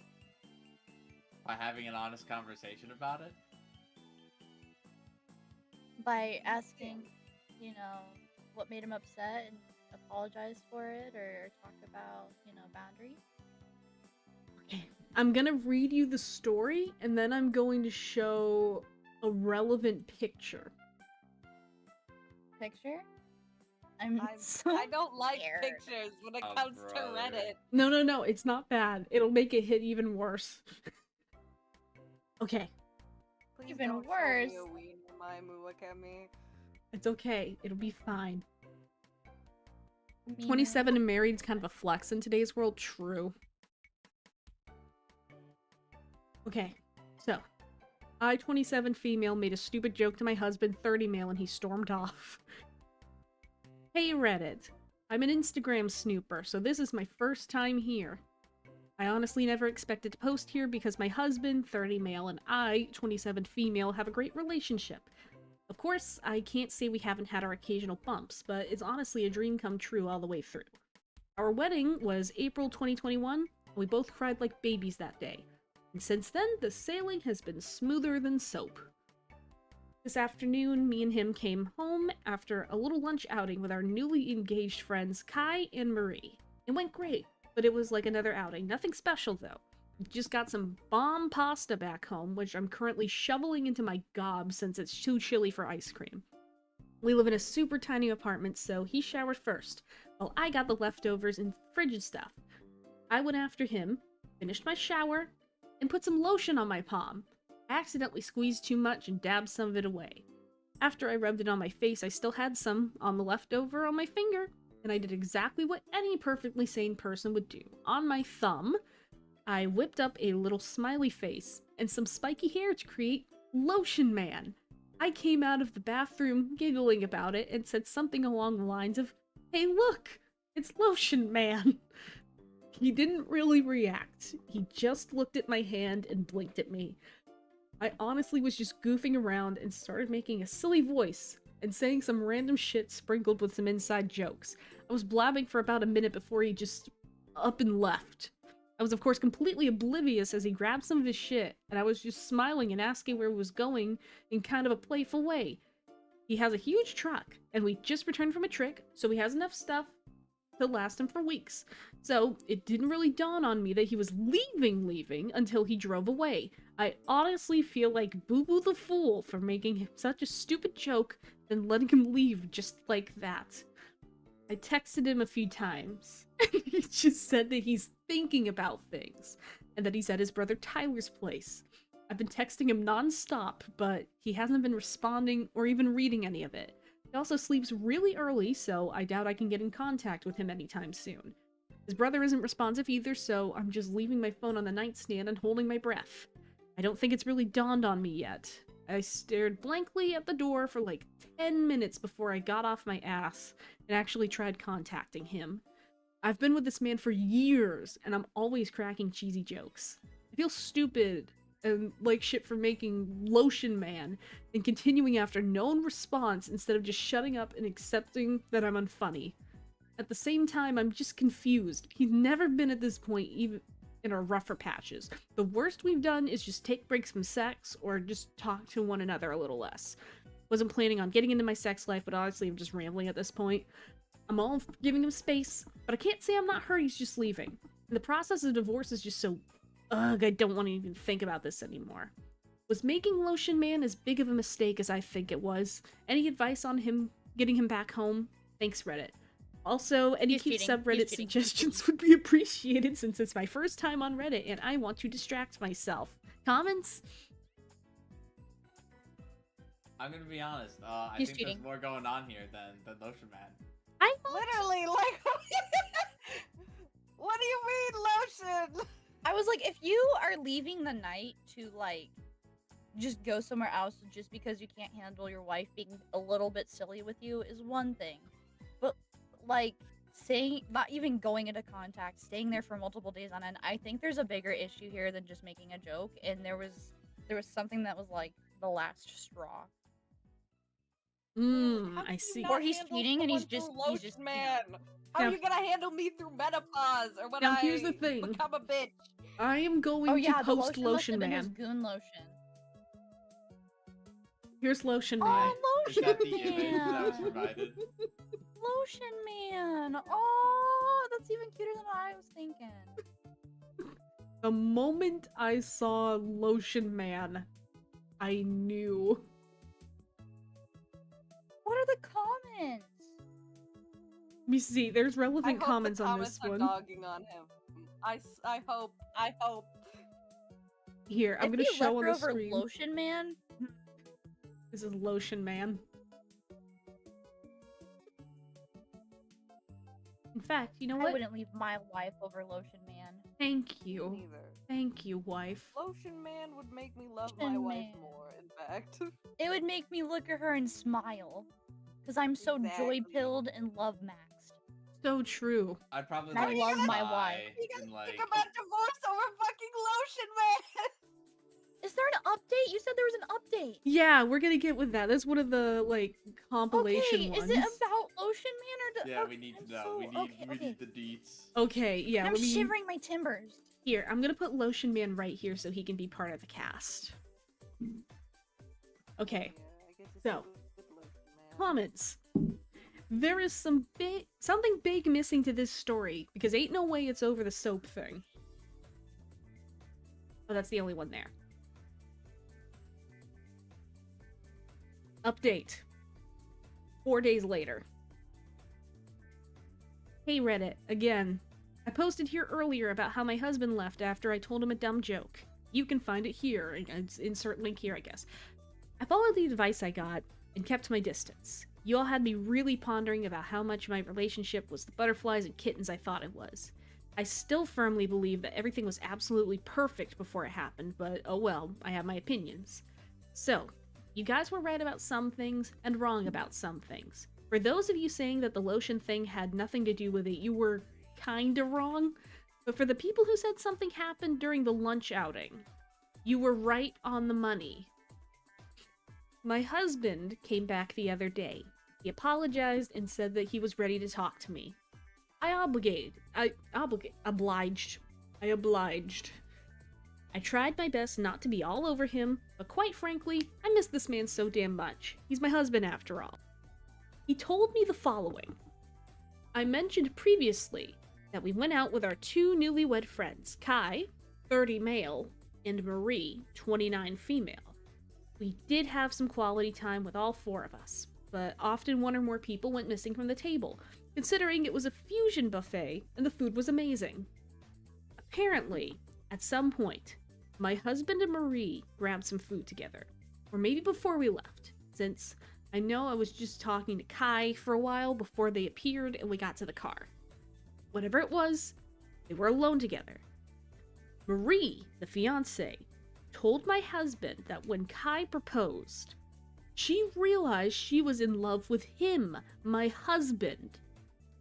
By having an honest conversation about it. By asking, what made him upset and apologize for it or talk about, boundaries. Okay. I'm gonna read you the story, and then I'm going to show a relevant picture. Picture? I'm so I don't like scared. pictures when it Oh, comes brother. to Reddit. No, it's not bad. It'll make it hit even worse. Okay, Please Even don't show worse. me a wiener, Maimu Akemi. it's okay. It'll be fine. mean. 27 and married is kind of a flex in today's world. True. Okay, so I, 27 female, made a stupid joke to my husband, 30 male, and he stormed off. Hey Reddit, I'm an Instagram snooper, so this is my first time here. I honestly never expected to post here because my husband, 30 male, and I, 27 female, have a great relationship. Of course, I can't say we haven't had our occasional bumps, but it's honestly a dream come true all the way through. Our wedding was April 2021, and we both cried like babies that day. And since then, the sailing has been smoother than soap. This afternoon, me and him came home after a little lunch outing with our newly engaged friends Kai and Marie. It went great, but it was like another outing. Nothing special though. Just got some bomb pasta back home, which I'm currently shoveling into my gob since it's too chilly for ice cream. We live in a super tiny apartment, so he showered first, while I got the leftovers and frigid stuff. I went after him, finished my shower, and put some lotion on my palm. I accidentally squeezed too much and dabbed some of it away. After I rubbed it on my face, I still had some on the leftover on my finger, and I did exactly what any perfectly sane person would do. On my thumb, I whipped up a little smiley face and some spiky hair to create Lotion Man. I came out of the bathroom giggling about it and said something along the lines of, "Hey look, it's Lotion Man." He didn't really react. He just looked at my hand and blinked at me. I honestly was just goofing around and started making a silly voice and saying some random shit sprinkled with some inside jokes. I was blabbing for about a minute before he just up and left. I was of course completely oblivious as he grabbed some of his shit, and I was just smiling and asking where he was going in kind of a playful way. He has a huge truck, and we just returned from a trick, so he has enough stuff to last him for weeks. So it didn't really dawn on me that he was leaving until he drove away. I honestly feel like Boo Boo the Fool for making such a stupid joke and letting him leave just like that. I texted him a few times, and he just said that he's thinking about things, and that he's at his brother Tyler's place. I've been texting him non-stop, but he hasn't been responding or even reading any of it. He also sleeps really early, so I doubt I can get in contact with him anytime soon. His brother isn't responsive either, so I'm just leaving my phone on the nightstand and holding my breath. I don't think it's really dawned on me yet. I stared blankly at the door for like 10 minutes before I got off my ass and actually tried contacting him. I've been with this man for years, and I'm always cracking cheesy jokes. I feel stupid and like shit for making Lotion Man and continuing after no response instead of just shutting up and accepting that I'm unfunny. At the same time, I'm just confused. He's never been at this point, even in our rougher patches. The worst we've done is just take breaks from sex or just talk to one another a little less. Wasn't planning on getting into my sex life, but honestly, I'm just rambling at this point. I'm all for giving him space, but I can't say I'm not hurt, he's just leaving. And the process of divorce is just so ugh, I don't want to even think about this anymore. Was making Lotion Man as big of a mistake as I think it was? Any advice on him getting him back home? Thanks, Reddit. Also, any cute subreddit suggestions would be appreciated since it's my first time on Reddit and I want to distract myself. Comments? I'm gonna be honest. I think there's more going on here than Lotion Man. I literally like. What do you mean, Lotion? I was like, if you are leaving the night to like just go somewhere else just because you can't handle your wife being a little bit silly with you is one thing, but like saying not even going into contact, staying there for multiple days on end, I think there's a bigger issue here than just making a joke, and there was something that was like the last straw. I see. Or he's cheating and he's just man. How are you gonna handle me through menopause or when here's the thing. become a bitch? I am going to post Lotion Man. His goon lotion. Here's Lotion Man. Oh, Lotion Is that the image that was Man! provided? Lotion Man! Oh, that's even cuter than I was thinking. The moment I saw Lotion Man, I knew. What are the comments? Let me see, there's relevant comments the on this are one. dogging on him. I hope. Here, I'm gonna show on the screen. Lotion Man? This is Lotion Man. In fact, you know what? I wouldn't leave my wife over Lotion Man. Thank you. Neither. Thank you, wife. Lotion Man would make me love Lotion my wife Man. more, in fact. It would make me look at her and smile. Because I'm so joy-pilled and love-maxed. So true. I'd probably I like love my sigh wife. You guys and, like, think about divorce over fucking Lotion Man! Is there an update? You said there was an update. Yeah, we're gonna get with that. That's one of the, like, compilation okay, ones. is it about, lotion man or the? Yeah, Okay, we need I'm to know. so- we need okay, we okay. need the deets. Okay, yeah, I'm let me... shivering my timbers. Here, I'm gonna put Lotion Man right here so he can be part of the cast. Okay, Yeah, I get to so, see good look, man. comments. There is something big missing to this story, because ain't no way it's over the soap thing. Oh, that's the only one there. Update. 4 days later. Hey Reddit, again. I posted here earlier about how my husband left after I told him a dumb joke. You can find it here, and insert link here, I guess. I followed the advice I got and kept my distance. You all had me really pondering about how much my relationship was the butterflies and kittens I thought it was. I still firmly believe that everything was absolutely perfect before it happened, but oh well, I have my opinions. So, you guys were right about some things and wrong about some things. For those of you saying that the lotion thing had nothing to do with it, you were kinda wrong. But for the people who said something happened during the lunch outing, you were right on the money. My husband came back the other day. He apologized and said that he was ready to talk to me. I obliged. I tried my best not to be all over him, but quite frankly, I miss this man so damn much. He's my husband after all. He told me the following. I mentioned previously that we went out with our two newlywed friends, Kai, 30 male, and Marie, 29 female. We did have some quality time with all four of us, but often one or more people went missing from the table, considering it was a fusion buffet and the food was amazing. Apparently, at some point, my husband and Marie grabbed some food together, or maybe before we left, since I know I was just talking to Kai for a while before they appeared and we got to the car. Whatever it was, they were alone together. Marie, the fiancée, told my husband that when Kai proposed, she realized she was in love with him, my husband,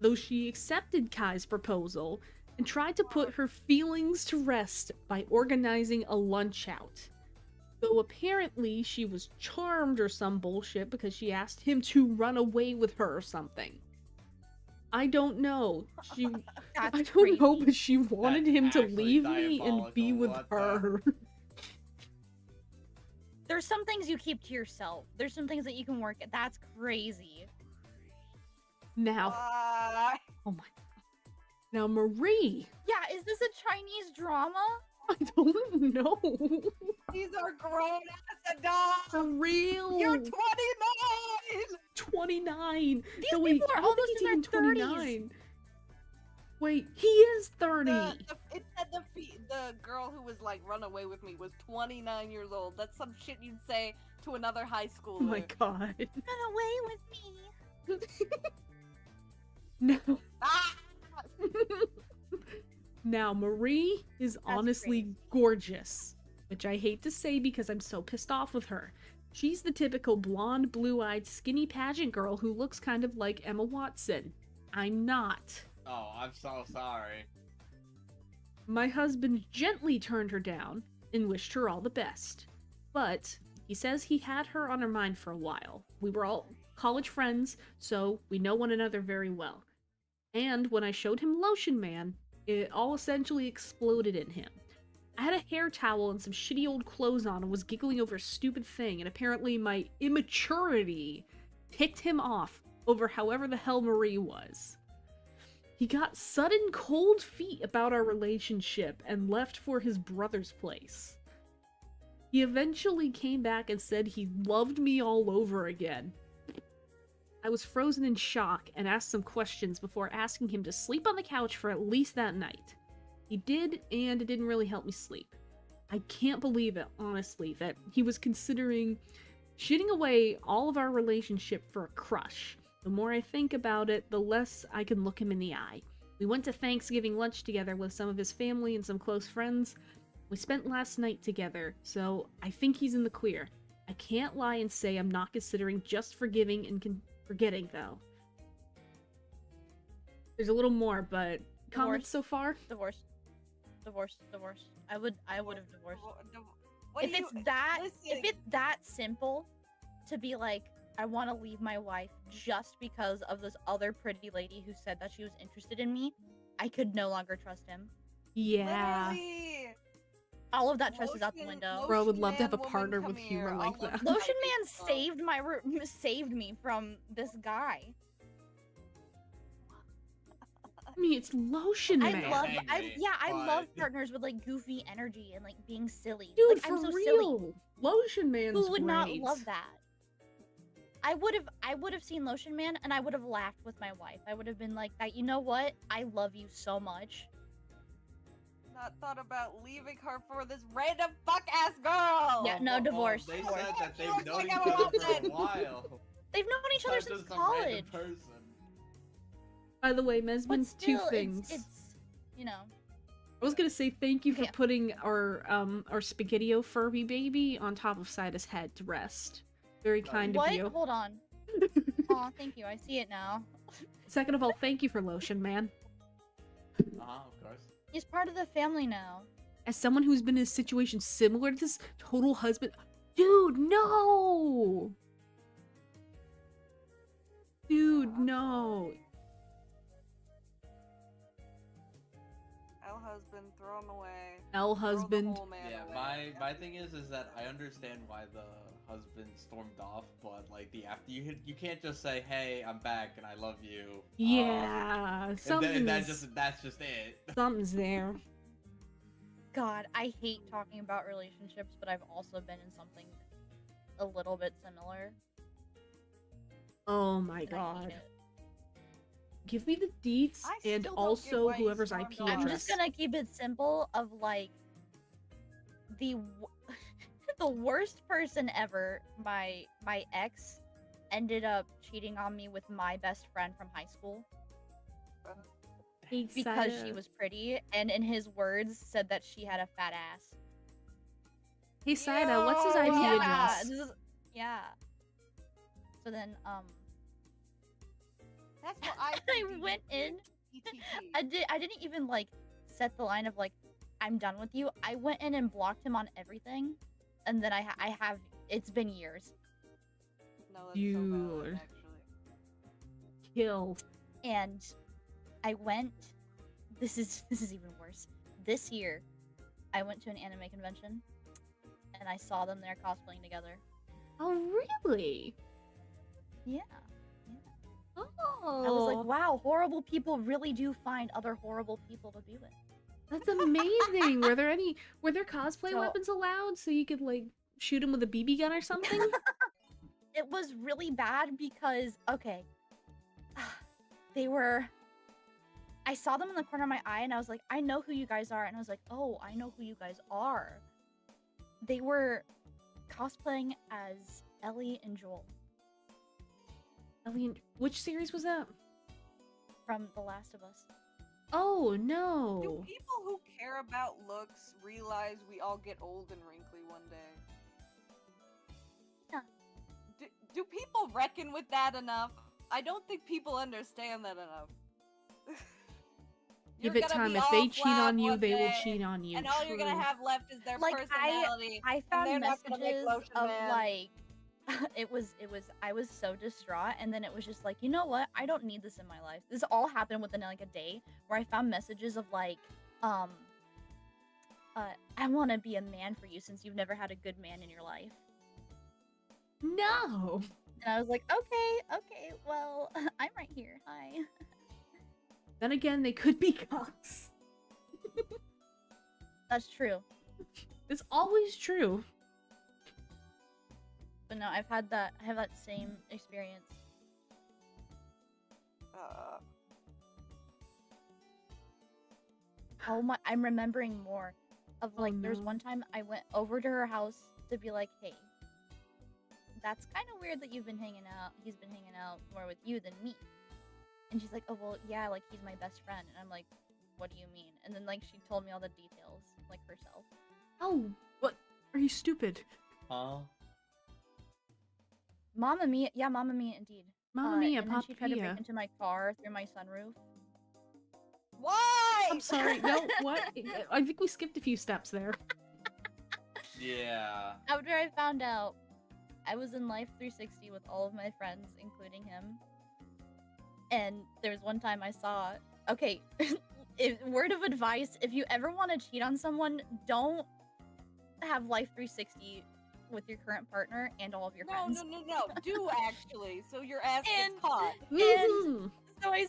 though she accepted Kai's proposal and tried to put her feelings to rest by organizing a lunch out. Though apparently she was charmed or some bullshit because she asked him to run away with her or something. I don't know. I don't know, but she wanted That's him to actually leave me and be diabolical. with What the- her. There's some things you keep to yourself. There's some things that you can work at. That's crazy. Now, Why? oh my god. Now Marie, Yeah, is this a Chinese drama? I don't know. These are grown ass adults. For real. You're 29. 29. These No, wait, people are I don't almost think in he's their even 30s. 29. Wait, he is 30. It said the girl who was like, run away with me was 29 years old. That's some shit you'd say to another high schooler. Oh my god. Run away with me. No. Ah! Now, Marie is honestly crazy. gorgeous, which I hate to say because I'm so pissed off with her. She's the typical blonde, blue-eyed, skinny pageant girl who looks kind of like Emma Watson. I'm not. Oh, I'm so sorry. My husband gently turned her down and wished her all the best. But he says he had her on her mind for a while. We were all college friends, so we know one another very well. And when I showed him Lotion Man, it all essentially exploded in him. I had a hair towel and some shitty old clothes on and was giggling over a stupid thing, and apparently my immaturity ticked him off over however the hell Marie was. He got sudden cold feet about our relationship and left for his brother's place. He eventually came back and said he loved me all over again. I was frozen in shock and asked some questions before asking him to sleep on the couch for at least that night. He did, and it didn't really help me sleep. I can't believe it, honestly, that he was considering shitting away all of our relationship for a crush. The more I think about it, the less I can look him in the eye. We went to Thanksgiving lunch together with some of his family and some close friends. We spent last night together, so I think he's in the clear. I can't lie and say I'm not considering just forgiving and forgetting, though. There's a little more, but comments so far? Divorce. I would have divorced. What If do you- it's that listen. if it's that simple to be like, I want to leave my wife just because of this other pretty lady who said that she was interested in me, I could no longer trust him. Yeah. Literally. All of that trust is out the window. Bro, I would love to have a Woman, partner come with humor here. like I'll love that. you. Lotion Man saved me from this guy. I mean, it's Lotion I Man. love, angry, I love but- partners with like goofy energy and like being silly. Dude, like, for I'm so real. silly. Lotion Man's Who would not great. love that? I would have seen Lotion Man and I would have laughed with my wife. I would have been like that. You know what? I love you so much. Not thought about leaving her for this random fuck ass girl. Yeah, no, divorce. They divorce. said that You they've known like each how other I'm for a upset. while. They've known each other Not since just some random college. person. By the way, But Mesmin, still, two things. it's you know. I was gonna say thank you for Okay. putting our Spaghetti-O Furby baby on top of Saida's head to rest. Very kind What? of you. Hold on. Aw, thank you. I see it now. Second of all, thank you for Lotion Man. Of course. He's part of the family now. As someone who's been in a situation similar to this, total husband. Dude, no! Dude, no. L husband, throw him away. L Throw the husband. whole man Yeah, away. my thing is that I understand why the husband stormed off, but like the after you can't just say, "Hey, I'm back and I love you." Yeah, And something's, that's just it. something's there. God, I hate talking about relationships, but I've also been in something a little bit similar. Oh my and I god. hate it. Give me the deets I and still don't get also why you whoever's stormed IP off. address. I'm just gonna keep it simple. Of like the the worst person ever. My ex ended up cheating on me with my best friend from high school Hey, because she Saida. was pretty, and in his words said that she had a fat ass. Hey Saida, what's his Yo! IP Yeah, address? yeah. So then, That's what I. I think you went did. in. ETT. I didn't even like set the line of like I'm done with you. I went in and blocked him on everything, and then I have. It's been years, No, that's so Dude. valid, actually. Kill. and I went. This is even worse. This year, I went to an anime convention, and I saw them there cosplaying together. Oh really? Yeah. Oh, I was like, wow, horrible people really do find other horrible people to be with. that's amazing. Were there cosplay So- weapons allowed so you could like shoot him with a BB gun or something? It was really bad because, okay, I saw them in the corner of my eye and I was like, I know who you guys are. And I was like, oh, I know who you guys are. They were cosplaying as Ellie and Joel I mean, which series was that? from The Last of Us. Oh Do no. people who care about looks realize we all get old and wrinkly one day? Yeah. Do people reckon with that enough? I don't think people understand that enough. Give You're it gonna time. be If all they cheat flat on you, one they will day, cheat on you. and all you're gonna True. have left is their Like, personality. I and found they're not gonna make messages Lotion of Man. like, I was so distraught, and then it was just like, you know what? I don't need this in my life. This all happened within like a day, where I found messages of like, I want to be a man for you since you've never had a good man in your life. No. And I was like, okay, well, I'm right here. Hi. Then again, they could be cocks. That's true. It's always true. But no, I have that same experience. Oh my, I'm remembering more of Oh, like, there's no. one time I went over to her house to be like, hey, that's kind of weird that he's been hanging out more with you than me. And she's like, oh, well, yeah, like, he's my best friend. And I'm like, what do you mean? And then, like, she told me all the details, like, herself. Oh, what? Are you stupid? Huh? Mamma Mia, yeah, Mamma Mia, indeed. Mamma mia, and then she tried to break Papia. into my car through my sunroof. Why? I'm sorry. No, what? I think we skipped a few steps there. Yeah. After I found out, I was in Life 360 with all of my friends, including him. And there was one time I saw, okay, word of advice, if you ever want to cheat on someone, don't have Life 360 with your current partner and all of your friends. No. Do actually, so your ass And- gets caught. Woohoo! So I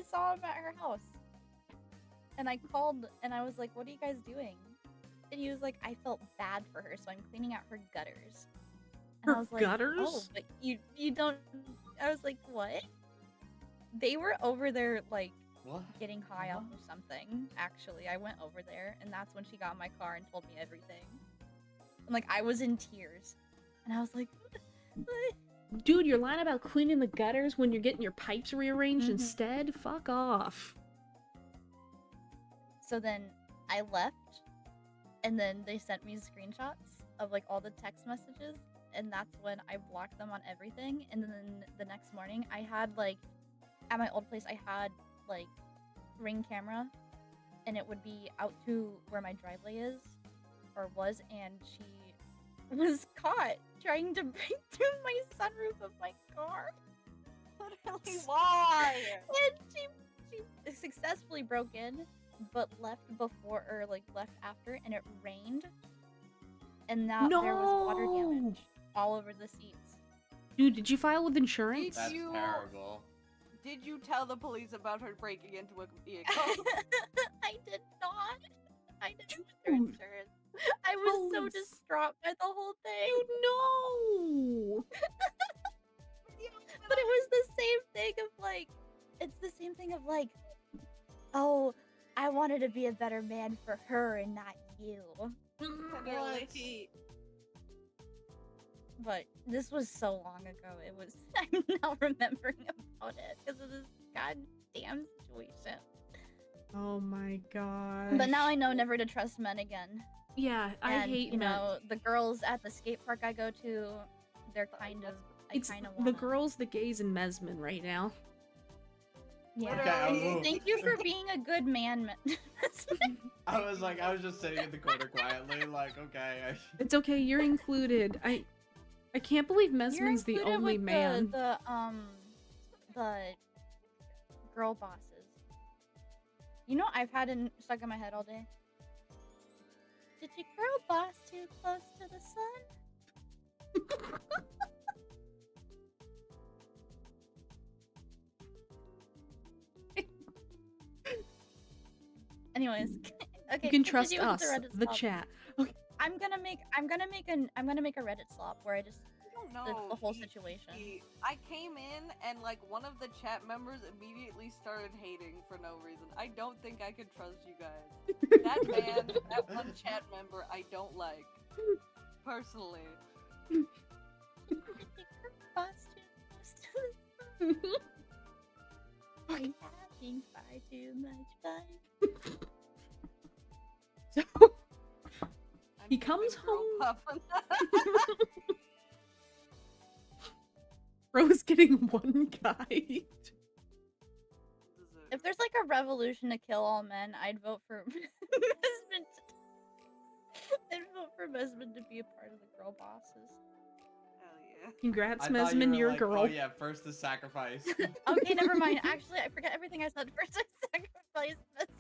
saw him at her house. And I called and I was like, what are you guys doing? And he was like, I felt bad for her, so I'm cleaning out her gutters. And Her I was like, gutters? oh, but you don't. I was like, what? They were over there like What? getting high off of something. Actually, I went over there, and that's when she got in my car and told me everything. And like I was in tears, and I was like, Dude, you're lying about cleaning the gutters when you're getting your pipes rearranged Mhm. instead? Fuck off. so then I left, and then they sent me screenshots of like all the text messages, and that's when I blocked them on everything. And then the next morning, I had like at my old place, I had like Ring camera, and it would be out to where my driveway is or was, and she was caught trying to break through my sunroof of my car. Literally, why? And she successfully broke in, but left before or like left after, and it rained, and now there was water No! damage all over the seats. Dude, did you file with insurance? That's You- terrible. Did you tell the police about her breaking into a vehicle? I did not. I didn't Dude. with their insurance. I was so Holy distraught by the whole thing. Dude, no! But it was the same thing of like, it's the same thing of like, oh, I wanted to be a better man for her and not you. Literally. But this was so long ago. It was. I'm now remembering about it because of this goddamn situation. Oh my god. But now I know never to trust men again. Yeah, I And, hate you men. know, the girls at the skate park I go to, they're kind of. I It's kind of the wanna. girls, the gays, and Mesmin right now. Yeah. Okay, I'll move. Thank you for being a good man. I was just sitting in the corner quietly, like, okay. It's okay, you're included. I can't believe You're Mesmin's the included only with man. The girl bosses. You know, I've had it stuck in my head all day. Did your girl boss too close to the sun? Anyways, okay. You can trust continue with us, Reddit the slop. chat. I'm gonna make a Reddit slop where I just I don't the know. whole situation. I came in and like one of the chat members immediately started hating for no reason. I don't think I could trust you guys. That man, that one chat member, I don't like. Personally. Did your girl boss too close to the sun? I'm having far too much fun. So I'm He comes giving girl home- puff. Rose getting one guy. If there's like a revolution to kill all men, I'd vote for Mesmin. I'd vote for Mesmin to be a part of the girl bosses. Hell yeah. Congrats, I thought you Mesmin, were you're a like, girl. Oh yeah, first the sacrifice. Okay, never mind. Actually, I forget everything I said. First, I sacrificed Mesmin.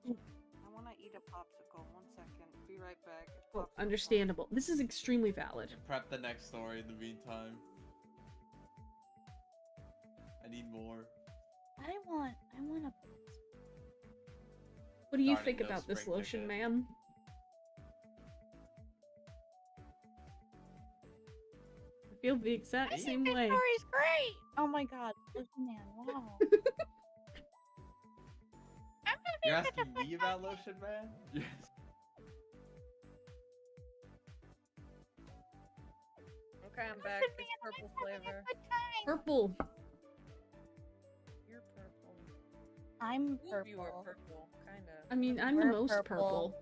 I wanna eat a popsicle. 1 second. Be right back. Well, Popsicle. understandable. This is extremely valid. Prep the next story in the meantime. I need more. I want a. What do you Darn it, think no about this spring lotion, ticket. man? I feel the exact I same think way. this story's great. Oh my god, Lotion Man! Wow. I'm gonna be You're such a asking fun me about lotion, man? Yes. Okay, I'm back. Lotion It's Man, purple I'm having a flavor. good time. Purple. You're purple. I'm You are purple. purple, kinda. I mean, I'm the We're most purple. purple.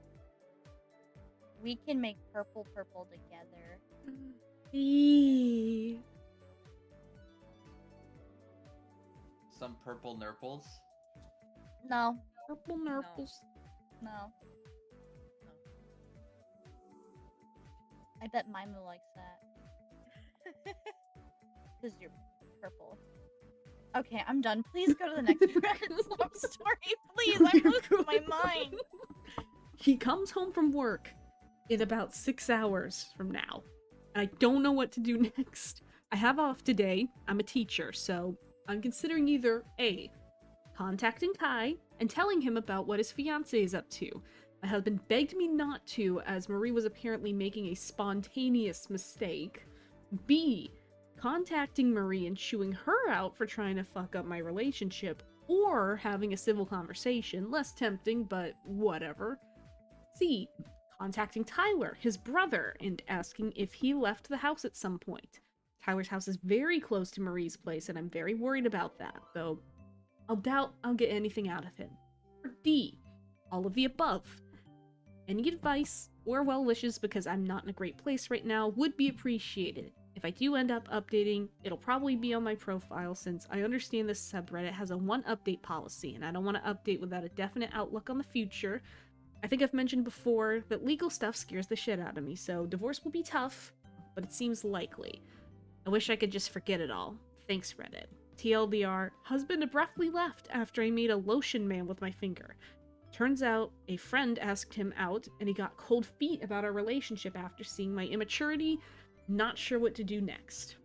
We can make purple together. Eee. Some purple nurples. No, Purple nurples. no. I bet Maimu likes that. Because you're purple. Okay, I'm done. Please go to the next SLOP story, please. I'm losing my mind. He comes home from work in about 6 hours from now. And I don't know what to do next. I have off today. I'm a teacher, so I'm considering either A, contacting Kai and telling him about what his fiancé is up to. My husband begged me not to, as Marie was apparently making a spontaneous mistake. B, contacting Marie and chewing her out for trying to fuck up my relationship, or having a civil conversation, less tempting, but whatever. C, contacting Tyler, his brother, and asking if he left the house at some point. Tyler's house is very close to Marie's place, and I'm very worried about that, though I'll doubt I'll get anything out of him. Or D, all of the above. Any advice or well wishes, because I'm not in a great place right now, would be appreciated. If I do end up updating, it'll probably be on my profile, since I understand this subreddit has a one update policy, and I don't want to update without a definite outlook on the future. I think I've mentioned before that legal stuff scares the shit out of me, so divorce will be tough, but it seems likely. I wish I could just forget it all. Thanks, Reddit. TLDR, husband abruptly left after I made a lotion man with my finger. Turns out, a friend asked him out, and he got cold feet about our relationship after seeing my immaturity. Not sure what to do next.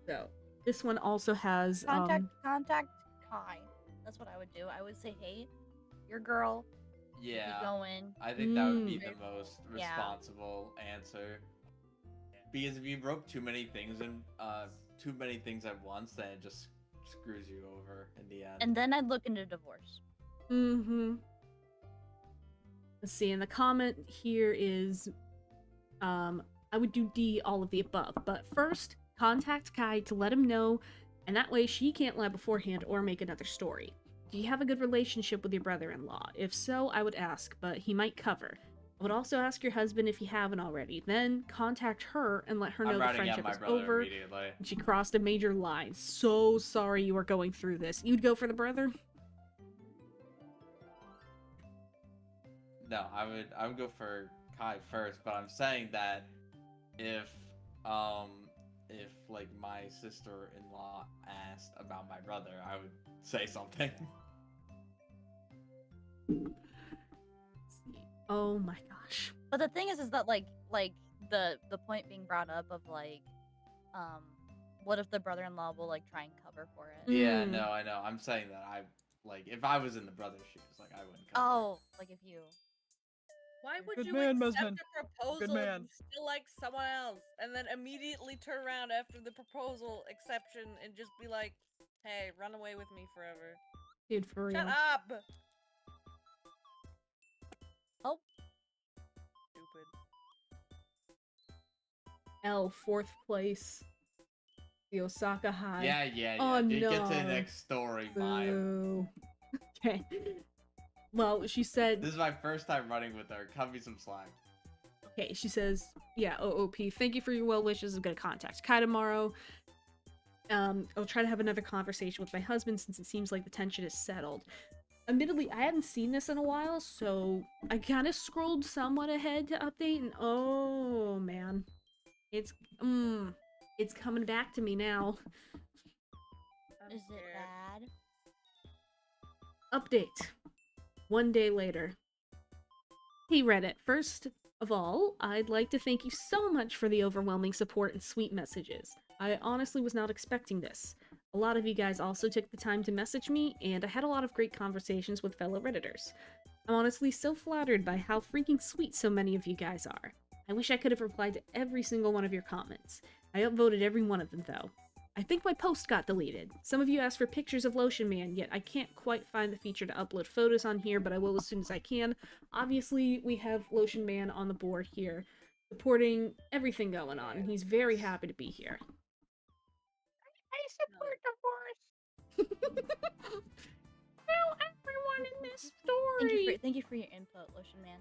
So, this one also has, Contact Kai. That's what I would do. I would say, hey, your girl. Yeah, Keep going. I think that would be the Mm. most Yeah. responsible answer. Because if you rope too many things at once, then it just screws you over in the end. And then I'd look into divorce. Mm-hmm. Let's see, and the comment here is, I would do D, all of the above, but first, contact Kai to let him know, and that way she can't lie beforehand or make another story. Do you have a good relationship with your brother-in-law? If so, I would ask, but he might cover. I would also ask your husband if you haven't already, then contact her and let her know the friendship is over. And she crossed a major line. So sorry you are going through this. You'd go for the brother? No, I would go for Kai first, but I'm saying that if like my sister-in-law asked about my brother, I would say something. Oh my gosh. But the thing is that like the point being brought up of like, what if the brother-in-law will like try and cover for it? Yeah, no, I know. I'm saying that if I was in the brother's shoes, like I wouldn't cover. Oh, like if you. Why would Good you man, accept Mesmin. a proposal Good if man. you still like someone else, and then immediately turn around after the proposal exception and just be like, "Hey, run away with me forever." Dude, for real. Shut up. Oh. Stupid. L, 4th place. The Osaka High. Yeah. Oh, Get to the no. next story, Mime. Boo. Okay. Well, she said... This is my first time running with her. Cut me some slack. Okay, she says, yeah, OOP, thank you for your well wishes. I'm gonna contact Kai tomorrow. I'll try to have another conversation with my husband since it seems like the tension is settled. Admittedly, I hadn't seen this in a while, so I kind of scrolled somewhat ahead to update, and oh man, it's coming back to me now. Is it bad? Update. 1 day later. Hey Reddit, first of all, I'd like to thank you so much for the overwhelming support and sweet messages. I honestly was not expecting this. A lot of you guys also took the time to message me, and I had a lot of great conversations with fellow Redditors. I'm honestly so flattered by how freaking sweet so many of you guys are. I wish I could have replied to every single one of your comments. I upvoted every one of them though. I think my post got deleted. Some of you asked for pictures of Lotion Man, yet I can't quite find the feature to upload photos on here, but I will as soon as I can. Obviously, we have Lotion Man on the board here, supporting everything going on, and he's very happy to be here. I support divorce. Now everyone in this story! Thank you for your input, Lotion Man.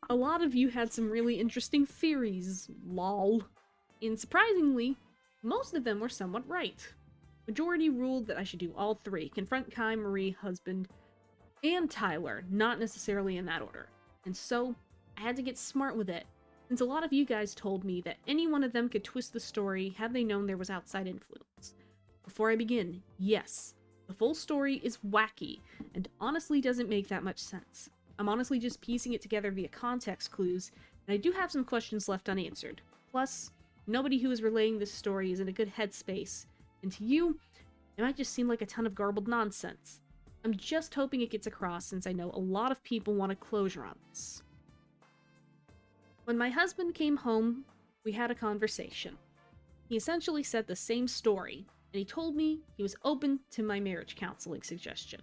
A lot of you had some really interesting theories, lol. And surprisingly, most of them were somewhat right. Majority ruled that I should do all three, confront Kai, Marie, husband, and Tyler, not necessarily in that order. and so I had to get smart with it, since a lot of you guys told me that any one of them could twist the story had they known there was outside influence. Before I begin, yes, the full story is wacky, and honestly doesn't make that much sense. I'm honestly just piecing it together via context clues, and I do have some questions left unanswered. Plus, nobody who is relaying this story is in a good headspace, and to you, it might just seem like a ton of garbled nonsense. I'm just hoping it gets across since I know a lot of people want a closure on this. When my husband came home, we had a conversation. He essentially said the same story, and he told me he was open to my marriage counseling suggestion.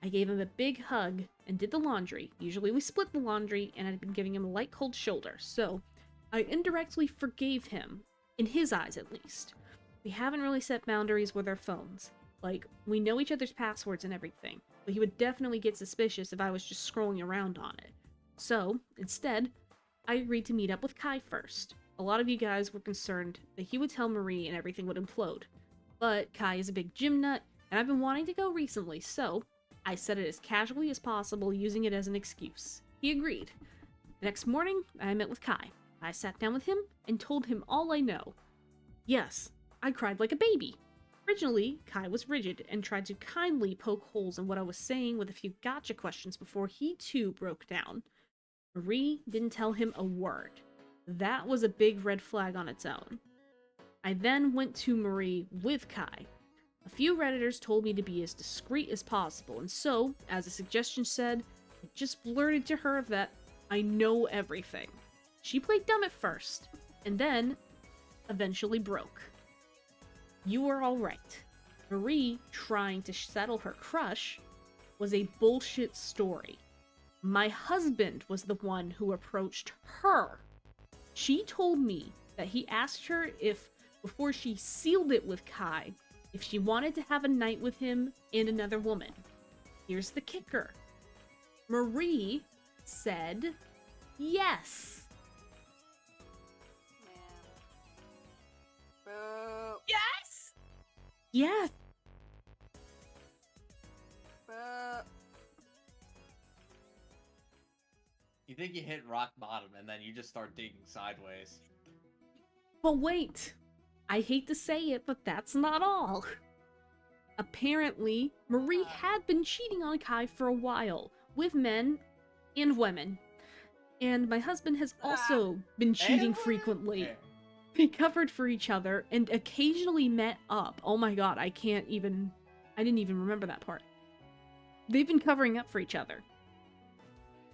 I gave him a big hug and did the laundry. Usually we split the laundry, and I'd been giving him a light cold shoulder, so I indirectly forgave him, in his eyes at least. We haven't really set boundaries with our phones. Like, we know each other's passwords and everything, but he would definitely get suspicious if I was just scrolling around on it. So, instead, I agreed to meet up with Kai first. A lot of you guys were concerned that he would tell Marie and everything would implode. But Kai is a big gym nut, and I've been wanting to go recently, so I said it as casually as possible, using it as an excuse. He agreed. The next morning, I met with Kai. I sat down with him and told him all I know. Yes, I cried like a baby. Originally, Kai was rigid and tried to kindly poke holes in what I was saying with a few gotcha questions before he too broke down. Marie didn't tell him a word. That was a big red flag on its own. I then went to Marie with Kai. A few Redditors told me to be as discreet as possible, and so, as the suggestion said, I just blurted to her that I know everything. She played dumb at first, and then eventually broke. You were alright. Marie trying to settle her crush was a bullshit story. My husband was the one who approached her. She told me that he asked her if, before she sealed it with Kai, if she wanted to have a night with him and another woman. Here's the kicker. Marie said yes. Man. Boo. Yes! Yes. Boo. You think you hit rock bottom and then you just start digging sideways. But wait. I hate to say it, but that's not all. Apparently, Marie had been cheating on Kai for a while, with men and women. And my husband has also been cheating frequently. Yeah. They covered for each other and occasionally met up. Oh my god, I didn't even remember that part. They've been covering up for each other.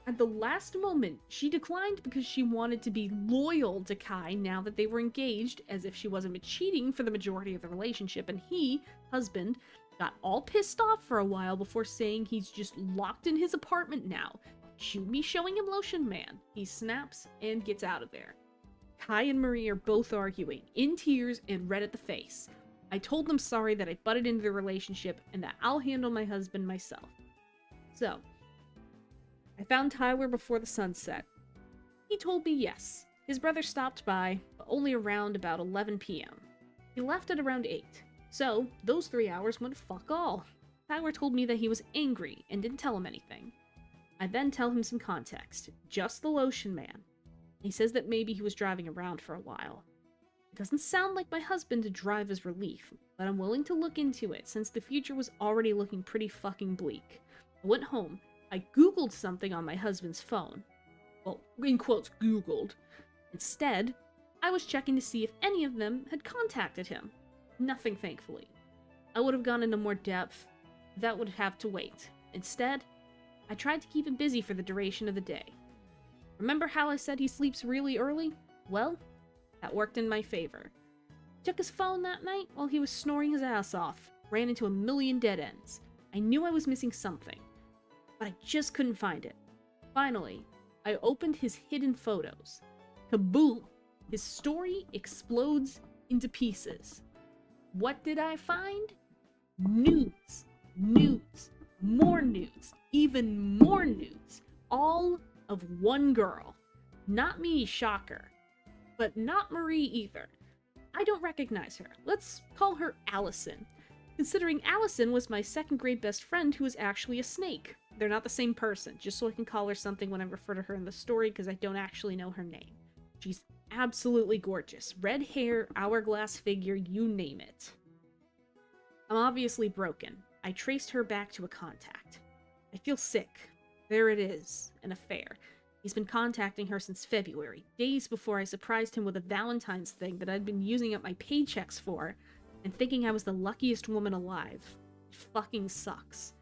At the last moment, she declined because she wanted to be loyal to Kai now that they were engaged, as if she wasn't cheating for the majority of the relationship, and he, husband, got all pissed off for a while before saying he's just locked in his apartment now. Cue me showing him Lotion Man. He snaps and gets out of there. Kai and Marie are both arguing, in tears and red at the face. I told them sorry that I butted into their relationship and that I'll handle my husband myself. So, I found Tyler before the sun set. He told me yes. His brother stopped by, but only around about 11 p.m. He left at around 8, so those 3 hours went fuck all. Tyler told me that he was angry and didn't tell him anything. I then tell him some context, just the Lotion Man. He says that maybe he was driving around for a while. It doesn't sound like my husband to drive as relief, but I'm willing to look into it since the future was already looking pretty fucking bleak. I went home. I googled something on my husband's phone. Well, in quotes, googled. Instead, I was checking to see if any of them had contacted him. Nothing, thankfully. I would have gone into more depth. That would have to wait. Instead, I tried to keep him busy for the duration of the day. Remember how I said he sleeps really early? Well, that worked in my favor. Took his phone that night while he was snoring his ass off. Ran into a million dead ends. I knew I was missing something, but I just couldn't find it. Finally, I opened his hidden photos. Kaboom! His story explodes into pieces. What did I find? Nudes. Nudes. More nudes. Even more nudes. All of one girl. Not me, shocker. But not Marie either. I don't recognize her. Let's call her Allison. Considering Allison was my second grade best friend who was actually a snake. they're not the same person, just so I can call her something when I refer to her in the story, because I don't actually know her name. She's absolutely gorgeous. Red hair, hourglass figure, you name it. I'm obviously broken. I traced her back to a contact. I feel sick. There it is, an affair. He's been contacting her since February, days before I surprised him with a Valentine's thing that I'd been using up my paychecks for, and thinking I was the luckiest woman alive. It fucking sucks.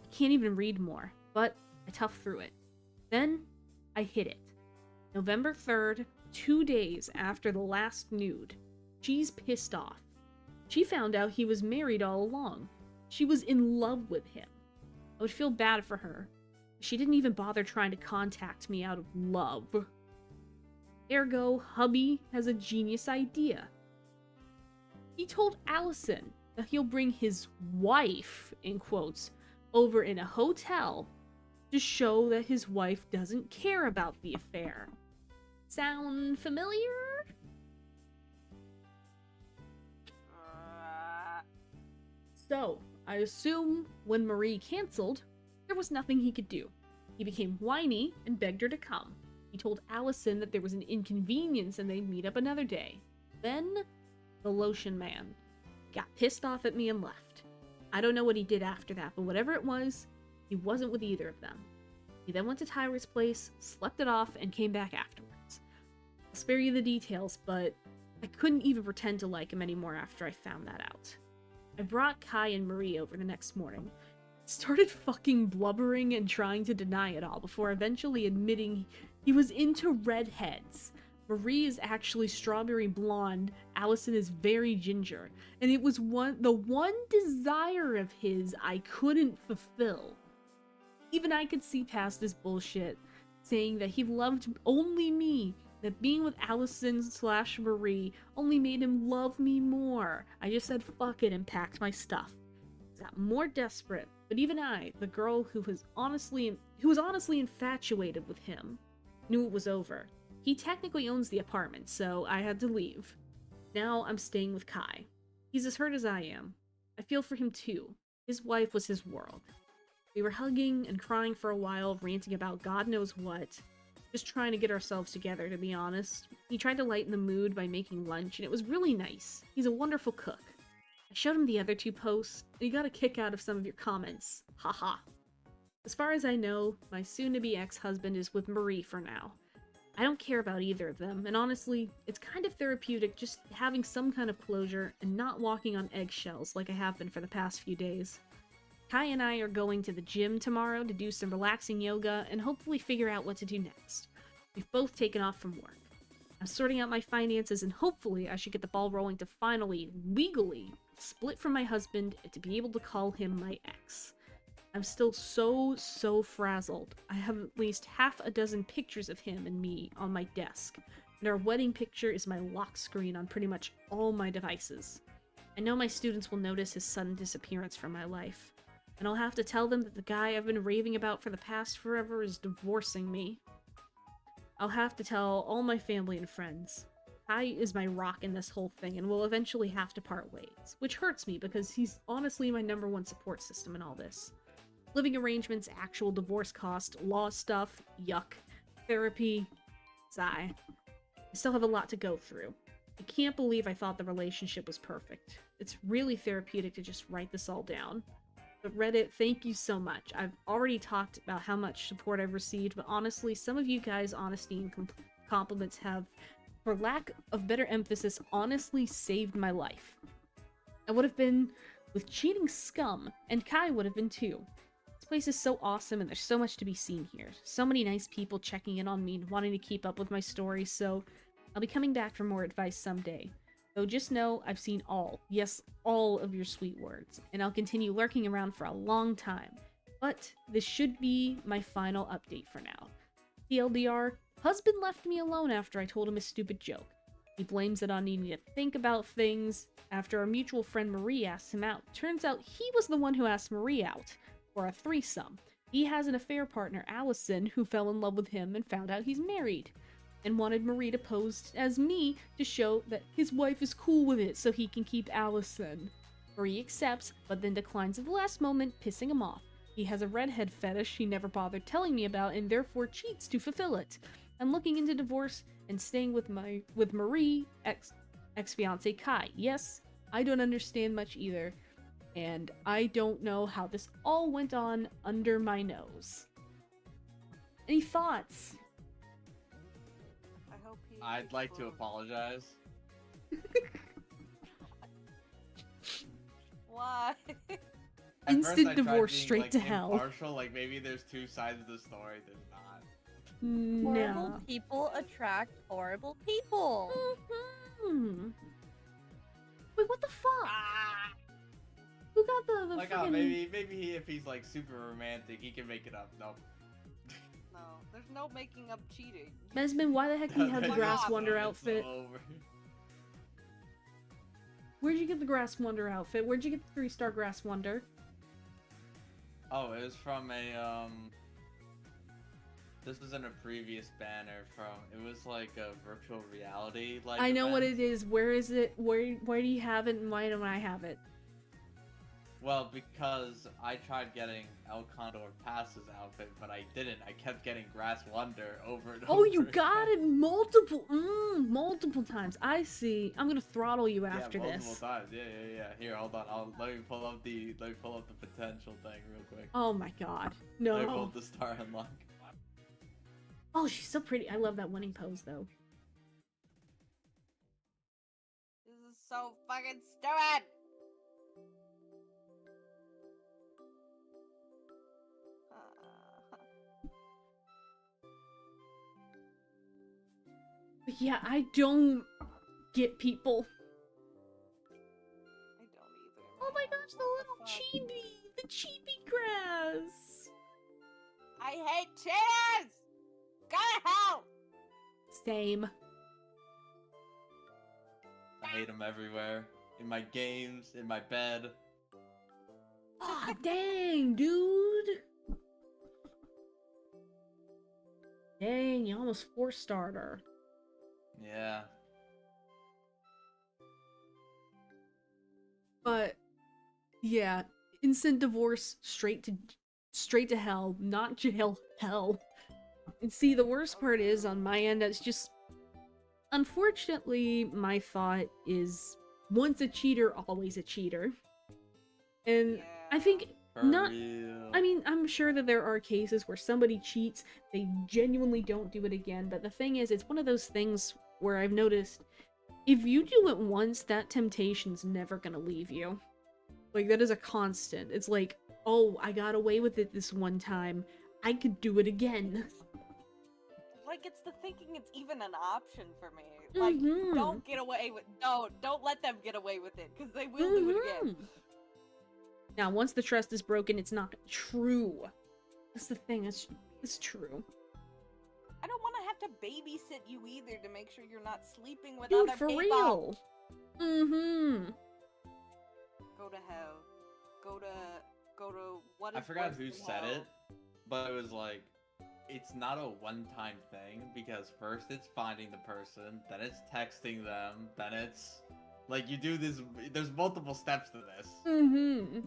I can't even read more, but I toughed through it. Then, I hit it. November 3rd, 2 days after the last nude. She's pissed off. She found out he was married all along. She was in love with him. I would feel bad for her. She didn't even bother trying to contact me out of love. Ergo, hubby has a genius idea. He told Allison that he'll bring his wife, in quotes, over in a hotel to show that his wife doesn't care about the affair. Sound familiar? So, I assume when Marie canceled, there was nothing he could do. He became whiny and begged her to come. He told Allison that there was an inconvenience and they'd meet up another day. Then, the lotion man got pissed off at me and left. I don't know what he did after that, but whatever it was, he wasn't with either of them. He then went to Tyra's place, slept it off, and came back afterwards. I'll spare you the details, but I couldn't even pretend to like him anymore after I found that out. I brought Kai and Marie over the next morning. Started fucking blubbering and trying to deny it all before eventually admitting he was into redheads. Marie is actually strawberry blonde, Allison is very ginger, and it was the one desire of his I couldn't fulfill. Even I could see past his bullshit, saying that he loved only me, that being with Allison/Marie only made him love me more. I just said fuck it and packed my stuff. Got more desperate, but even I, the girl who was honestly infatuated with him, knew it was over. He technically owns the apartment, so I had to leave. Now I'm staying with Kai. He's as hurt as I am. I feel for him too. His wife was his world. We were hugging and crying for a while, ranting about God knows what. Just trying to get ourselves together, to be honest. He tried to lighten the mood by making lunch, and it was really nice. He's a wonderful cook. I showed him the other 2 posts, and he got a kick out of some of your comments. Haha. As far as I know, my soon-to-be ex-husband is with Marie for now. I don't care about either of them, and honestly, it's kind of therapeutic just having some kind of closure and not walking on eggshells like I have been for the past few days. Kai and I are going to the gym tomorrow to do some relaxing yoga and hopefully figure out what to do next. We've both taken off from work. I'm sorting out my finances and hopefully I should get the ball rolling to finally, legally, split from my husband and to be able to call him my ex. I'm still so frazzled. I have at least half a dozen pictures of him and me on my desk, and our wedding picture is my lock screen on pretty much all my devices. I know my students will notice his sudden disappearance from my life, and I'll have to tell them that the guy I've been raving about for the past forever is divorcing me. I'll have to tell all my family and friends. Kai is my rock in this whole thing and will eventually have to part ways, which hurts me because he's honestly my #1 support system in all this. Living arrangements, actual divorce cost, law stuff, yuck, therapy, sigh. I still have a lot to go through. I can't believe I thought the relationship was perfect. It's really therapeutic to just write this all down. But Reddit, thank you so much. I've already talked about how much support I've received, but honestly, some of you guys' honesty and compliments have, for lack of better emphasis, honestly saved my life. I would have been with cheating scum, and Kai would have been too. This place is so awesome and there's so much to be seen here. So many nice people checking in on me and wanting to keep up with my story, so I'll be coming back for more advice someday. Though just know I've seen all, yes, all of your sweet words, and I'll continue lurking around for a long time. But this should be my final update for now. TLDR, husband left me alone after I told him a stupid joke. He blames it on needing to think about things. After our mutual friend Marie asked him out, turns out he was the one who asked Marie out for a threesome. He has an affair partner, Allison, who fell in love with him and found out he's married, and wanted Marie to pose as me to show that his wife is cool with it so he can keep Allison. Marie accepts, but then declines at the last moment, pissing him off. He has a redhead fetish he never bothered telling me about and therefore cheats to fulfill it. I'm looking into divorce and staying with Marie, ex-fiance Kai. Yes, I don't understand much either, and I don't know how this all went on under my nose. Any thoughts? I hope he. I'd like to apologize. Why? At Instant first I tried divorce being, straight like, to hell. impartial, like maybe there's two sides of the story. There's not. Horrible No. people attract horrible people. Mhm. Wait, what the fuck? Ah! Who got the Like, freaking... oh, maybe if he's like super romantic, he can make it up. No. No, there's no making up cheating. Mesmin, why the heck do you have the Fuck Grass off. Wonder It's outfit? over. Where'd you get the Grass Wonder outfit? Where'd you get the 3-star Grass Wonder? Oh, it was from a This was in a previous banner from. It was like a virtual reality. Like I know what event. it is. Where is it? Where do you have it, and why don't I have it? Well, because I tried getting El Condor Pass's outfit, but I didn't. I kept getting Grass Wonder over and over. Oh, you got again. it multiple times. I see. I'm gonna throttle you after Yeah, multiple this. times. Yeah. Here, hold on. Let me pull up the potential thing real quick. Oh my god. Let me pull No. up the star unlock. Oh, she's so pretty. I love that winning pose though. This is so fucking stupid. But yeah, I don't get people. I don't either. Oh my man. gosh, the What little fuck? chibi, the chibi grass. I hate cheaters! Go to hell! Same. I hate them everywhere. In my games, in my bed. Aw, dang, dude. Dang, you almost 4-starred her. Yeah. But yeah, instant divorce, straight to hell, not jail, hell. And see, the worst part is on my end, it's just unfortunately my thought is once a cheater, always a cheater. And I think For not real. I mean, I'm sure that there are cases where somebody cheats, they genuinely don't do it again, but the thing is, it's one of those things where I've noticed, if you do it once, that temptation's never gonna leave you. Like, that is a constant. It's like, oh, I got away with it this one time, I could do it again. Like, it's the thinking it's even an option for me. Like, Mhm. don't get away with- don't let them get away with it, because they will do it again. Mhm. Now, once the trust is broken, it's not true. That's the thing, it's true. I don't want to have to babysit you either to make sure you're not sleeping with Dude, other for people. real. Mm-hmm. Go to hell. Go to what is I forgot worse who than said hell? it, but it was like, it's not a one-time thing, because first it's finding the person, then it's texting them, then it's like you do this. There's multiple steps to this. Mm-hmm. Literally.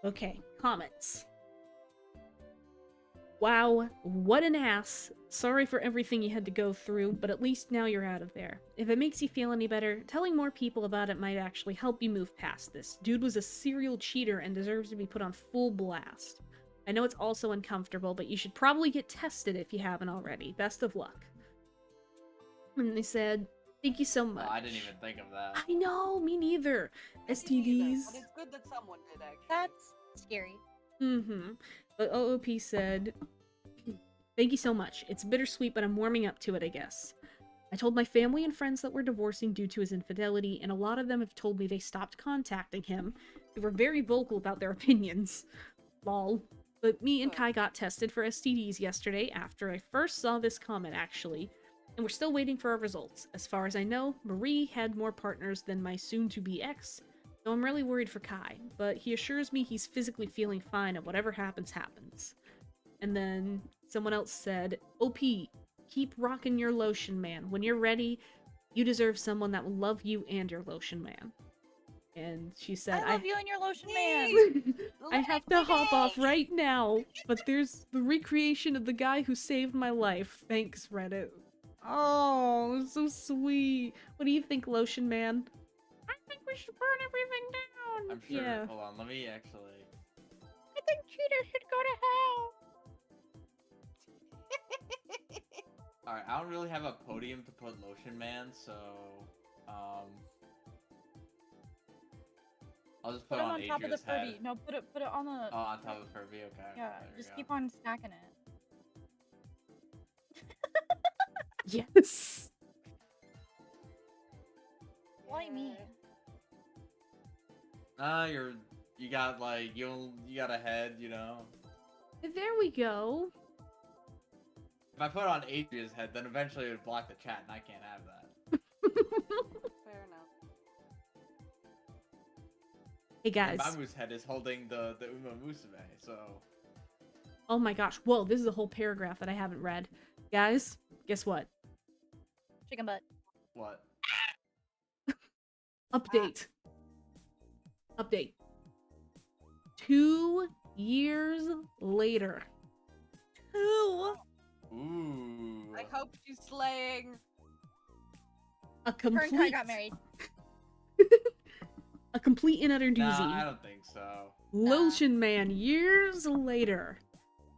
Okay, comments. Wow, what an ass. Sorry for everything you had to go through, but at least now you're out of there. If it makes you feel any better, telling more people about it might actually help you move past this. Dude was a serial cheater and deserves to be put on full blast. I know it's also uncomfortable, but you should probably get tested if you haven't already. Best of luck. And they said, thank you so much. I didn't even think of that. I know, me neither. I didn't either, STDs. but it's good that someone did, actually. That's scary. Mm-hmm. But OOP said, thank you so much. It's bittersweet, but I'm warming up to it, I guess. I told my family and friends that we're divorcing due to his infidelity, and a lot of them have told me they stopped contacting him. They were very vocal about their opinions. Lol. But me and Kai got tested for STDs yesterday after I first saw this comment, actually. And we're still waiting for our results. As far as I know, Marie had more partners than my soon-to-be ex, so I'm really worried for Kai, but he assures me he's physically feeling fine and whatever happens, happens. And then someone else said, OP, keep rocking your lotion man. When you're ready, you deserve someone that will love you and your lotion man. And she said, I love you and your lotion man. I have to hop off right now, but there's the recreation of the guy who saved my life. Thanks, Reddit. Oh, so sweet. What do you think, Lotion Man? I think we should burn everything down. I'm sure. Yeah. Hold on, let me actually. I think cheaters should go to hell. Alright, I don't really have a podium to put Lotion Man, so I'll just Put put it on on top of the Adria's head. Furby. No, put it on the. Oh, on top of the Furby, okay. Yeah, there we just go. keep on stacking it. Yes. Why me? You got like you got a head, you know. There we go. If I put it on Adria's head, then eventually it would block the chat, and I can't have that. Fair enough. Hey guys. And Maimu's head is holding the Uma Musume, so. Oh my gosh. Whoa, this is a whole paragraph that I haven't read. Guys, guess what? Chicken butt. What? Update. Update. 2 years later. 2. Ooh. I hope she's slaying. A Her and Kai complete got married. a complete and utter No, doozy. I don't think so. Lotion Man years later.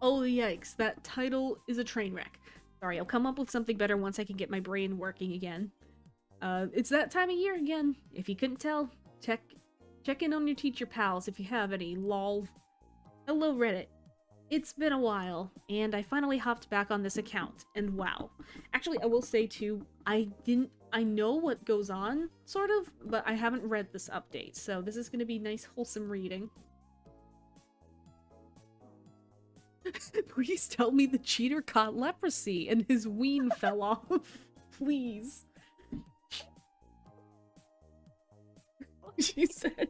Oh yikes, that title is a train wreck. Sorry, I'll come up with something better once I can get my brain working again. It's that time of year again. If you couldn't tell, check in on your teacher pals if you have any, lol. Hello Reddit. It's been a while, and I finally hopped back on this account, and wow. Actually, I will say too, I know what goes on, sort of, but I haven't read this update, so this is gonna be nice, wholesome reading. Please tell me the cheater caught leprosy and his ween fell off. Please. She said,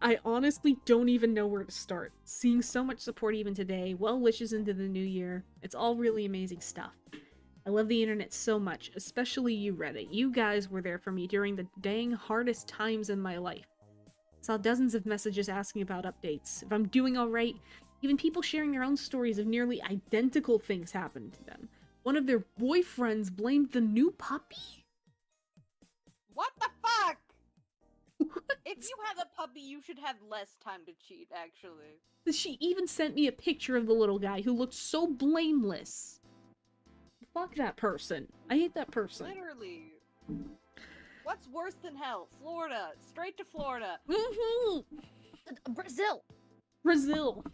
I honestly don't even know where to start. Seeing so much support even today, well wishes into the new year. It's all really amazing stuff. I love the internet so much, especially you Reddit. You guys were there for me during the dang hardest times in my life. Saw dozens of messages asking about updates, if I'm doing alright, even people sharing their own stories of nearly identical things happened to them. One of their boyfriends blamed the new puppy? What the fuck? What? If you have a puppy, you should have less time to cheat, actually. She even sent me a picture of the little guy who looked so blameless. Fuck that person. I hate that person. Literally. What's worse than hell? Florida. Straight to Florida. Brazil. Brazil.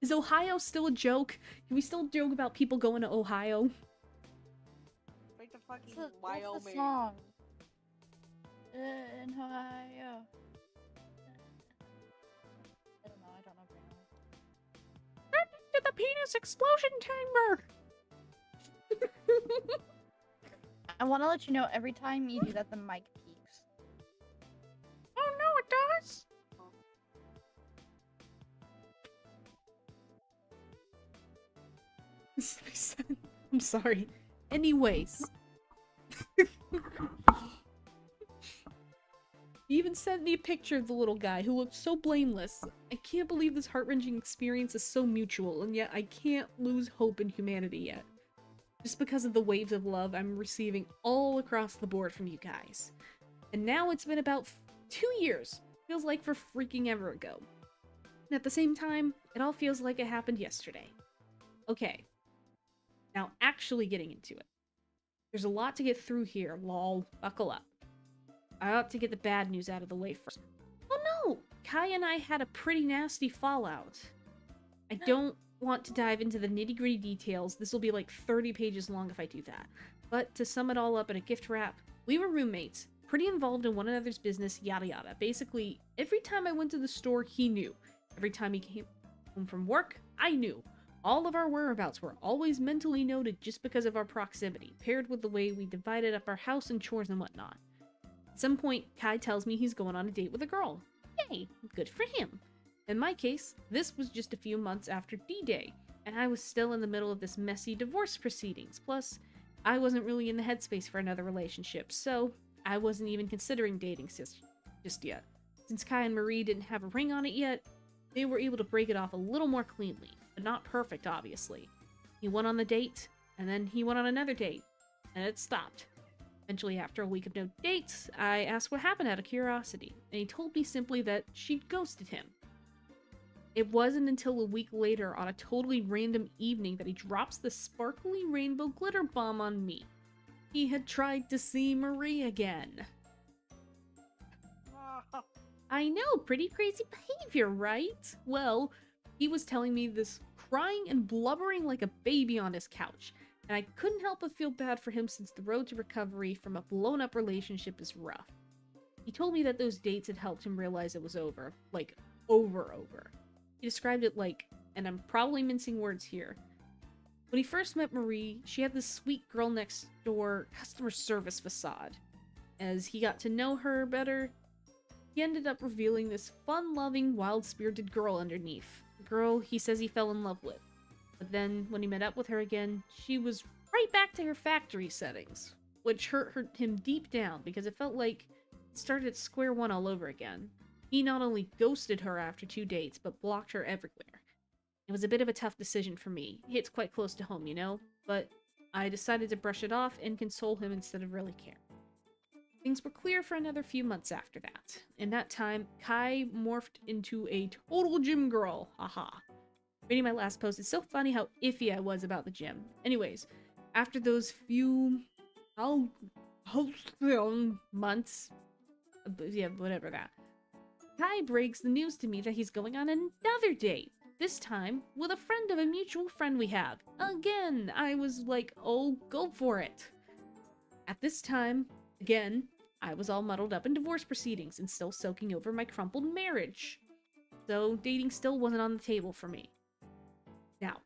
Is Ohio still a joke? Can we still joke about people going to Ohio? Straight to fucking What's the Wyoming. song? In Ohio. I don't know. To the penis explosion chamber! I want to let you know every time you do that, the mic peaks. Oh no, it does! I'm sorry. Anyways. He even sent me a picture of the little guy who looked so blameless. I can't believe this heart-wrenching experience is so mutual, and yet I can't lose hope in humanity yet. Just because of the waves of love I'm receiving all across the board from you guys. And now it's been about 2 years. Feels like for freaking ever ago. And at the same time, it all feels like it happened yesterday. Okay. Now actually getting into it. There's a lot to get through here, lol. Buckle up. I ought to get the bad news out of the way first. Oh no! Kai and I had a pretty nasty fallout. I don't want to dive into the nitty-gritty details. This will be like 30 pages long if I do that. But to sum it all up in a gift wrap, we were roommates, pretty involved in one another's business, yada yada. Basically, every time I went to the store, he knew. Every time he came home from work, I knew. All of our whereabouts were always mentally noted just because of our proximity, paired with the way we divided up our house and chores and whatnot. At some point, Kai tells me he's going on a date with a girl. Yay, good for him. In my case, this was just a few months after D-Day, and I was still in the middle of this messy divorce proceedings. Plus, I wasn't really in the headspace for another relationship, so I wasn't even considering dating just yet. Since Kai and Marie didn't have a ring on it yet, they were able to break it off a little more cleanly, but not perfect, obviously. He went on the date, and then he went on another date, and it stopped. Eventually, after a week of no dates, I asked what happened out of curiosity, and he told me simply that she'd ghosted him. It wasn't until a week later, on a totally random evening, that he drops the sparkly rainbow glitter bomb on me. He had tried to see Marie again. I know, pretty crazy behavior, right? Well, he was telling me this crying and blubbering like a baby on his couch, and I couldn't help but feel bad for him since the road to recovery from a blown-up relationship is rough. He told me that those dates had helped him realize it was over. Like, over. He described it like, and I'm probably mincing words here, when he first met Marie, she had this sweet girl next door customer service facade. As he got to know her better, he ended up revealing this fun-loving, wild-spirited girl underneath. A girl he says he fell in love with. But then, when he met up with her again, she was right back to her factory settings, which hurt him deep down because it felt like it started at square one all over again. He not only ghosted her after 2 dates, but blocked her everywhere. It was a bit of a tough decision for me. It hits quite close to home, you know? But I decided to brush it off and console him instead of really care. Things were clear for another few months after that. In that time, Kai morphed into a total gym girl. Haha. Reading my last post, it's so funny how iffy I was about the gym. Anyways, after those few months, yeah, whatever that, Kai breaks the news to me that he's going on another date. This time, with a friend of a mutual friend we have. Again, I was like, oh, go for it. At this time, again, I was all muddled up in divorce proceedings and still soaking over my crumpled marriage. So dating still wasn't on the table for me. Now,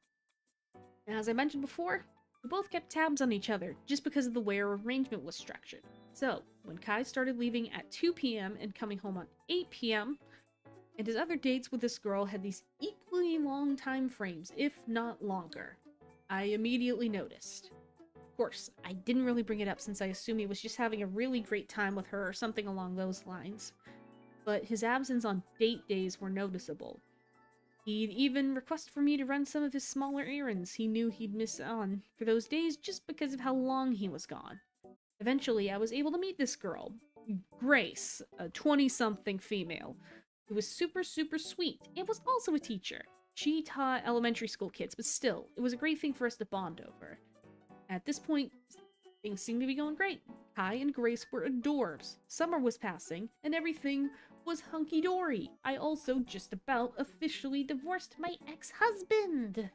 as I mentioned before, we both kept tabs on each other just because of the way our arrangement was structured. So, when Kai started leaving at 2 p.m. and coming home on 8 p.m., and his other dates with this girl had these equally long time frames, if not longer, I immediately noticed. Of course, I didn't really bring it up since I assumed he was just having a really great time with her or something along those lines. But his absence on date days were noticeable. He'd even request for me to run some of his smaller errands he knew he'd miss on for those days just because of how long he was gone. Eventually, I was able to meet this girl, Grace, a 20-something female, who was super sweet and was also a teacher. She taught elementary school kids, but still, it was a great thing for us to bond over. At this point, things seemed to be going great. Kai and Grace were adorbs. Summer was passing, and everything was hunky-dory. I also just about officially divorced my ex-husband!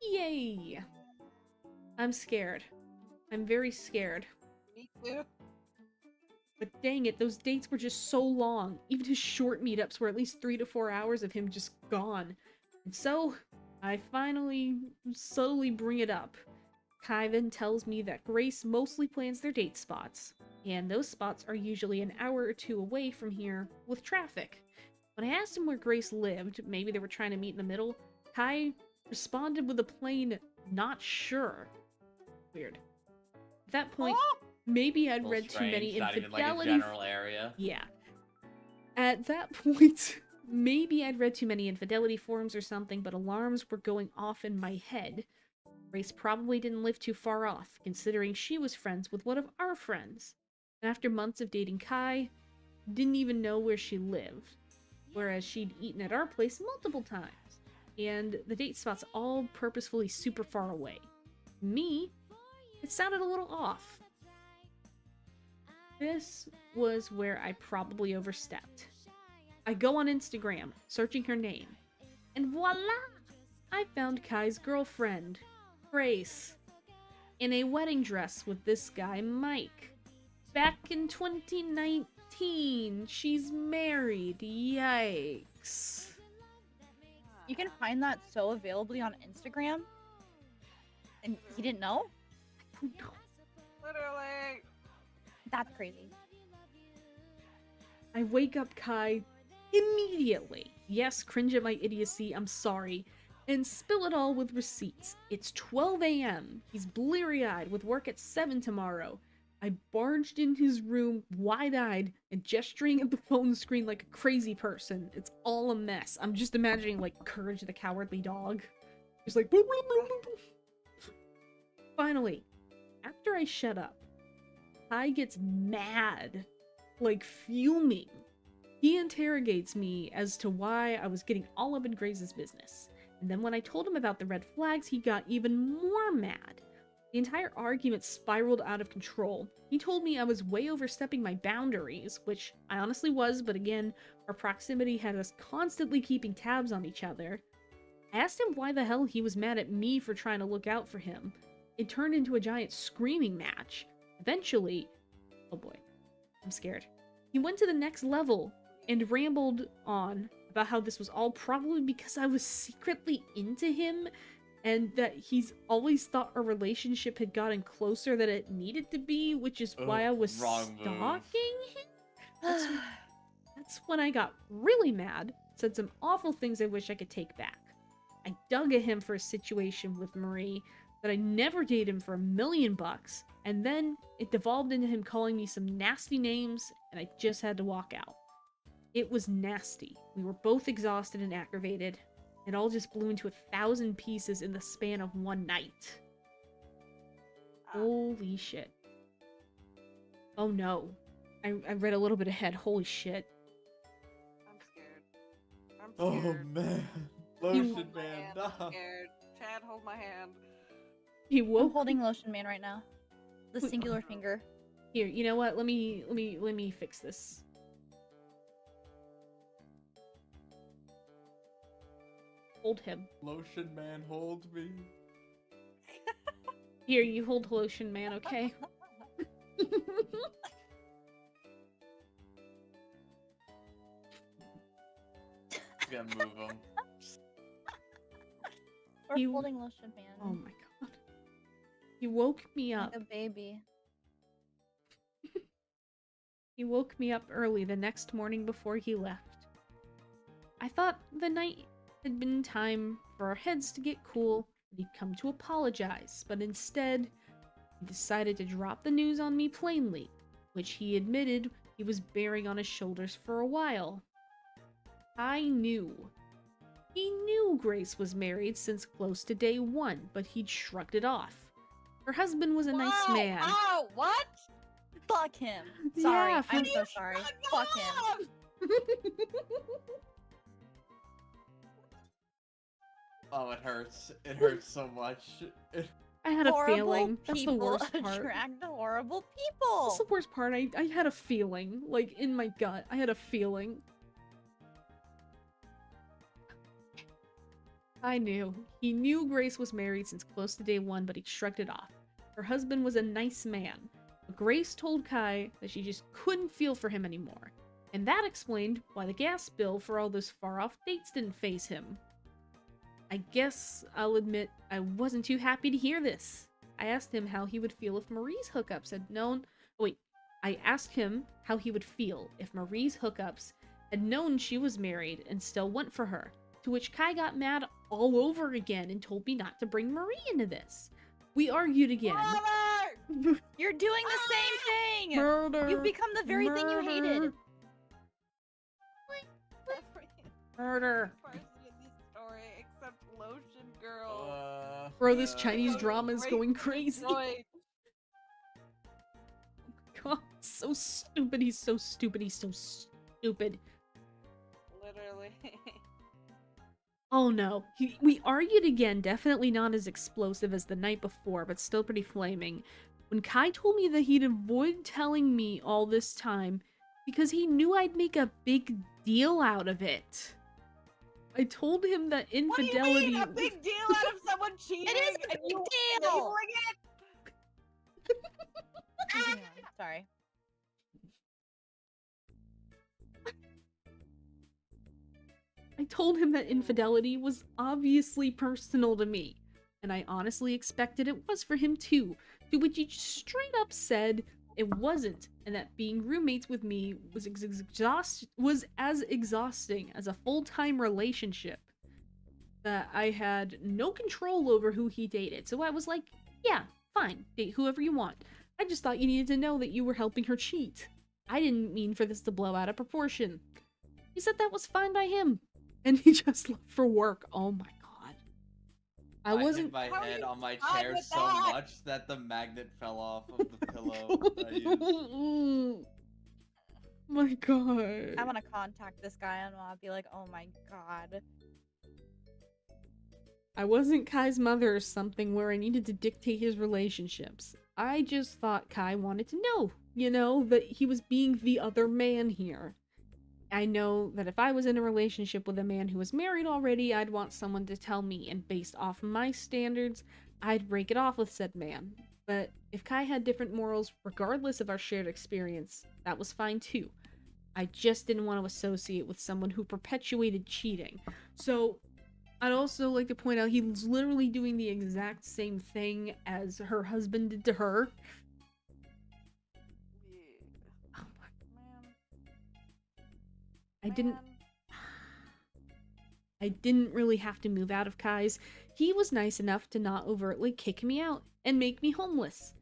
Yay! I'm scared. I'm very scared. Me too. But dang it, those dates were just so long. Even his short meetups were at least 3 to 4 hours of him just gone. And so, I finally subtly bring it up. Kai then tells me that Grace mostly plans their date spots, and those spots are usually an hour or 2 away from here with traffic. When I asked him where Grace lived, maybe they were trying to meet in the middle, Kai responded with a plain, not sure. Weird. At that point, maybe I'd read too many not infidelity. even like a general area. Yeah. At that point, maybe I'd read too many infidelity forums or something, but alarms were going off in my head. Grace probably didn't live too far off, considering she was friends with one of our friends. And after months of dating Kai, didn't even know where she lived. Whereas she'd eaten at our place multiple times. And the date spots all purposefully super far away. Me, it sounded a little off. This was where I probably overstepped. I go on Instagram, searching her name, and voila! I found Kai's girlfriend, Grace, in a wedding dress with this guy, Mike. Back in 2019, she's married. Yikes. You can find that so availably on Instagram? And he didn't know? I don't know. Literally. That's crazy. I wake up Kai immediately. Yes, cringe at my idiocy, I'm sorry. And spill it all with receipts. It's 12 a.m. He's bleary-eyed with work at 7 tomorrow. I barged in his room, wide-eyed, and gesturing at the phone screen like a crazy person. It's all a mess. I'm just imagining, like, Courage the Cowardly Dog. Just like... boop, boop, boop, boop, boop. Finally, after I shut up, Kai gets mad. Like, fuming. He interrogates me as to why I was getting all up in Grace's business. And then when I told him about the red flags, he got even more mad. The entire argument spiraled out of control. He told me I was way overstepping my boundaries, which I honestly was, but again, our proximity had us constantly keeping tabs on each other. I asked him why the hell he was mad at me for trying to look out for him. It turned into a giant screaming match. Eventually, oh boy, I'm scared. He went to the next level and rambled on about how this was all probably because I was secretly into him and that he's always thought our relationship had gotten closer than it needed to be, which is why I was stalking him. That's when I got really mad, said some awful things I wish I could take back. I dug at him for a situation with Marie, that I never dated him for $1 million, and then it devolved into him calling me some nasty names, and I just had to walk out. It was nasty. We were both exhausted and aggravated. It all just blew into 1,000 pieces in the span of one night. Holy shit. Oh no. I read a little bit ahead. Holy shit. I'm scared. I'm Oh scared. man. Hold Lotion my man. hand, No. I'm scared. Chad, hold my hand. He I'm woke holding Lotion Man right now. The Wait. singular finger. Here, you know what? Let me fix this. Hold him. Lotion man, hold me. Here, you hold Lotion Man, okay? Gotta move him. We're You- holding Lotion Man. Oh my god. He woke me up. Like a baby. He woke me up early the next morning before he left. I thought the night had been time for our heads to get cool and he'd come to apologize, but instead, he decided to drop the news on me plainly, which he admitted he was bearing on his shoulders for a while. I knew. He knew Grace was married since close to day one, but he'd shrugged it off. Her husband was a nice man. Wow, what? Fuck him. Sorry. Yeah, I'm for- so sorry. Fuck him. Oh, it hurts. It hurts so much. I had a Horrible feeling. That's the people worst part. attract horrible people. That's the worst part. I had a feeling. Like, in my gut. I had a feeling. I knew. He knew Grace was married since close to day one, but he shrugged it off. Her husband was a nice man. But Grace told Kai that she just couldn't feel for him anymore. And that explained why the gas bill for all those far-off dates didn't faze him. I guess I'll admit I wasn't too happy to hear this. I asked him how he would feel if Marie's hookups had known... Wait, I asked him how he would feel if Marie's hookups had known she was married and still went for her, to which Kai got mad all over again and told me not to bring Marie into this. We argued again. Mother! You're doing the same thing. Murder! You've become the very thing you hated. Murder! Person in this story except Lotion Girl. Bro, this uh, Chinese drama is Great going crazy. Droid. God, so stupid. He's so stupid. He's so stupid. Literally. Oh no. We argued again, definitely not as explosive as the night before, but still pretty flaming. When Kai told me that he'd avoid telling me all this time because he knew I'd make a big deal out of it. I told him that infidelity... What do you mean? A big deal out of someone cheating? It is a and big you deal. labeling it? Moving on. Sorry. I told him that infidelity was obviously personal to me, and I honestly expected it was for him too, to which he straight up said it wasn't, and that being roommates with me was as exhausting as a full-time relationship. That I had no control over who he dated, so I was like, yeah, fine, date whoever you want. I just thought you needed to know that you were helping her cheat. I didn't mean for this to blow out of proportion. He said that was fine by him. And he just left for work. Oh my god. I wasn't. hit my How are head you on my fine chair with so that? much that the magnet fell off of the pillow I used. My god. I want to contact this guy and I'll be like, oh my god. I wasn't Kai's mother or something where I needed to dictate his relationships. I just thought Kai wanted to know, that he was being the other man here. I know that if I was in a relationship with a man who was married already, I'd want someone to tell me, and based off my standards, I'd break it off with said man. But if Kai had different morals, regardless of our shared experience, that was fine too. I just didn't want to associate with someone who perpetuated cheating. So, I'd also like to point out he was literally doing the exact same thing as her husband did to her. Yeah. Oh my. Man. I Man. didn't really have to move out of Kai's. He was nice enough to not overtly kick me out and make me homeless.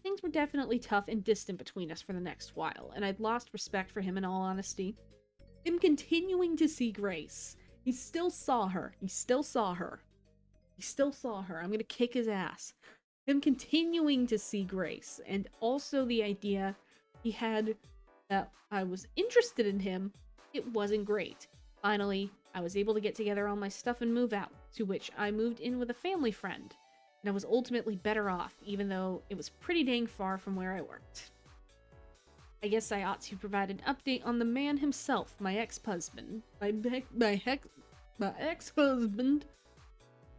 Things were definitely tough and distant between us for the next while, and I'd lost respect for him in all honesty. Him continuing to see Grace. He still saw her. He still saw her. He still saw her. I'm gonna kick his ass. Him continuing to see Grace, and also the idea he had that I was interested in him, it wasn't great. Finally, I was able to get together all my stuff and move out, to which I moved in with a family friend, and I was ultimately better off, even though it was pretty dang far from where I worked. I guess I ought to provide an update on the man himself, my ex-husband. My ex-husband.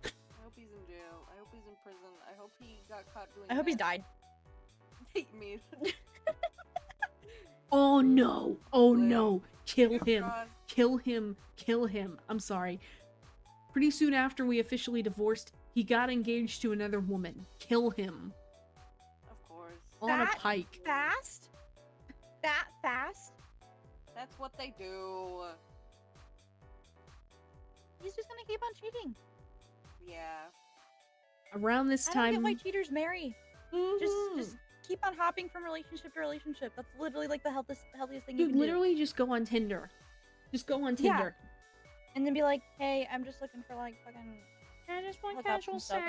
I hope he's in jail. I hope he's in prison. I hope he got caught doing I hope he's that. died. Hate me. Oh no! Oh Liam, no! Kill fingers him! crossed. Kill him! Kill him! I'm sorry. Pretty soon after we officially divorced, he got engaged to another woman. Kill him. Of course. On a That pike. Fast? That fast? That's what they do. He's just gonna keep on cheating. Yeah. Around this I don't time... get why cheaters marry. Mhm. Just keep on hopping from relationship to relationship. That's literally like the healthiest thing Dude, you can literally just go on Tinder. Just go on Yeah. Tinder. do. And then be like, hey, I'm just looking for like fucking I just want hookups casual and stuff. sex.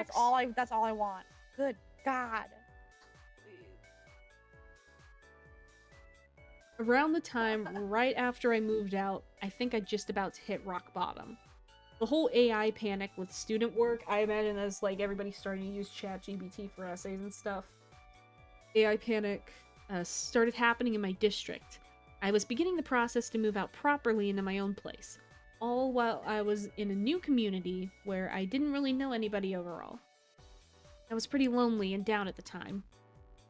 That's all I want. Good God. Please. Around the time right after I moved out, I think I just about to hit rock bottom. The whole AI panic with student work, I imagine as like everybody starting to use ChatGPT for essays and stuff. AI panic started happening in my district. I was beginning the process to move out properly into my own place, all while I was in a new community where I didn't really know anybody overall. I was pretty lonely and down at the time.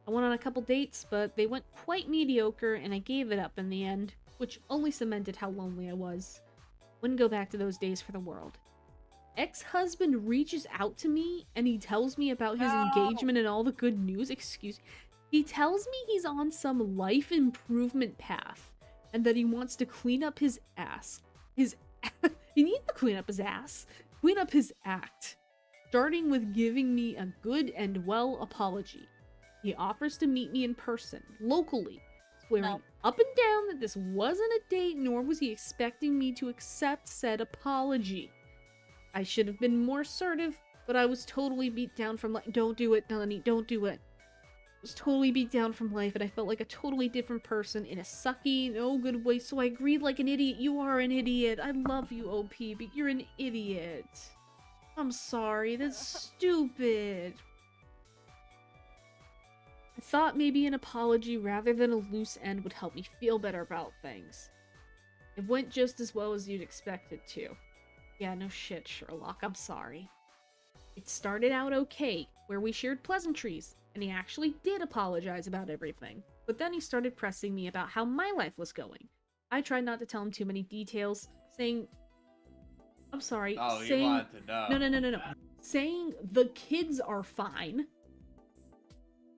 I went on a couple dates, but they went quite mediocre and I gave it up in the end, which only cemented how lonely I was. Wouldn't go back to those days for the world. Ex-husband reaches out to me and he tells me about his No. engagement and all the good news. He tells me he's on some life improvement path and that he wants to clean up his ass. He needs to clean up his ass. Clean up his act. Starting with giving me a good and well apology. He offers to meet me in person, locally, swearing No. up and down that this wasn't a date, nor was he expecting me to accept said apology. I should have been more assertive, but I was totally beat down from life. Don't do it, Nani, don't do it. I was totally beat down from life, and I felt like a totally different person in a sucky, no good way, so I agreed like an idiot. You are an idiot. I love you, OP, but you're an idiot. I'm sorry, that's stupid. I thought maybe an apology rather than a loose end would help me feel better about things. It went just as well as you'd expect it to. Yeah, no shit, Sherlock, I'm sorry. It started out okay, where we shared pleasantries, and he actually did apologize about everything. But then he started pressing me about how my life was going. I tried not to tell him too many details, saying... I'm sorry, Oh, you saying... wanted to know. No. Saying the kids are fine.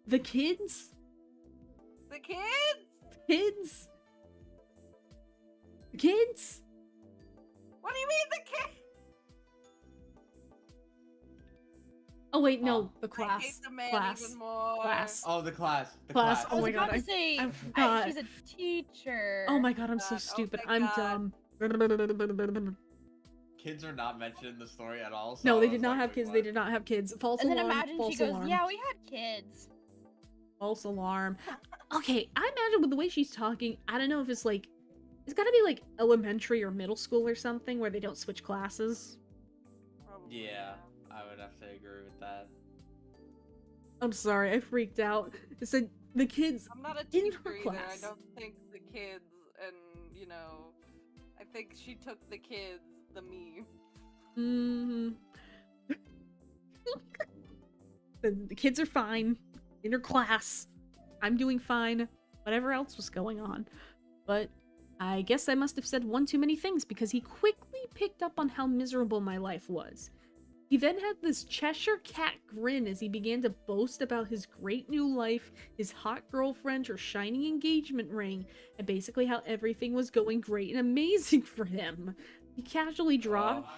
The kids? The kids? Kids? Kids? What do you mean the kids? Oh wait, Huh? no, the I hate class. the man Class. even more. Class. Oh, the class. The Class. class. Oh I was my about god, to say I forgot. she's a teacher. Oh my god, I'm so God, oh, stupid. thank I'm God. dumb. Kids are not mentioned in the story at all. So No, I they was did not like, have wait, kids. what? They did not have kids. False And then alarm. imagine False she goes, alarm. "Yeah, we had kids." False alarm. Okay, I imagine with the way she's talking, I don't know if it's like, it's gotta be like elementary or middle school or something where they don't switch classes. Probably, Yeah, I would have to agree with that. I'm sorry, I freaked out. It said the kids I'm not a in teacher her either. I class. don't think the kids and, you know, I think she took the kids, the me. The kids are fine in her class. I'm doing fine. Whatever else was going on. But I guess I must have said one too many things because he quickly picked up on how miserable my life was. He then had this Cheshire cat grin as he began to boast about his great new life, his hot girlfriend, her shiny engagement ring, and basically how everything was going great and amazing for him. He casually dropped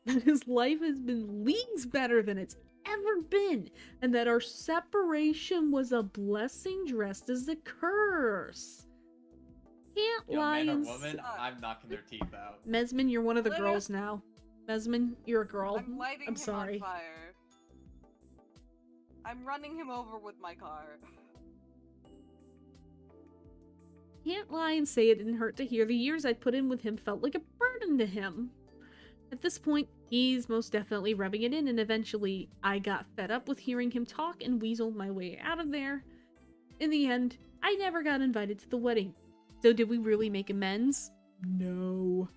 that his life has been leagues better than it's ever been, and that our separation was a blessing dressed as a curse. Can't Yo, lie man or and woman, I'm knocking their teeth out. Mesmin, you're one of the Literally- girls now. Mesmin, you're a girl. I'm lighting I'm him sorry. on fire. I'm running him over with my car. Can't lie and say it didn't hurt to hear the years I'd put in with him felt like a burden to him. At this point, he's most definitely rubbing it in, and eventually I got fed up with hearing him talk and weaseled my way out of there. In the end, I never got invited to the wedding. So did we really make amends? No.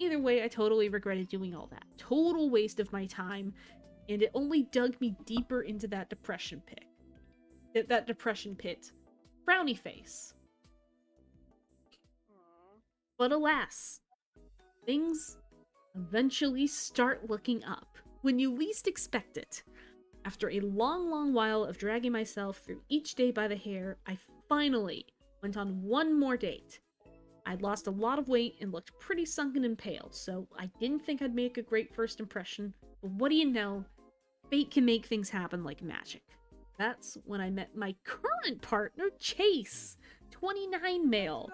Either way, I totally regretted doing all that. Total waste of my time, and it only dug me deeper into that depression pit. That depression pit. Frowny face. But alas, things eventually start looking up when you least expect it. After a long while of dragging myself through each day by the hair, I finally went on one more date. I'd lost a lot of weight and looked pretty sunken and pale, so I didn't think I'd make a great first impression, but what do you know? Fate can make things happen like magic. That's when I met my current partner, Chase, 29 male.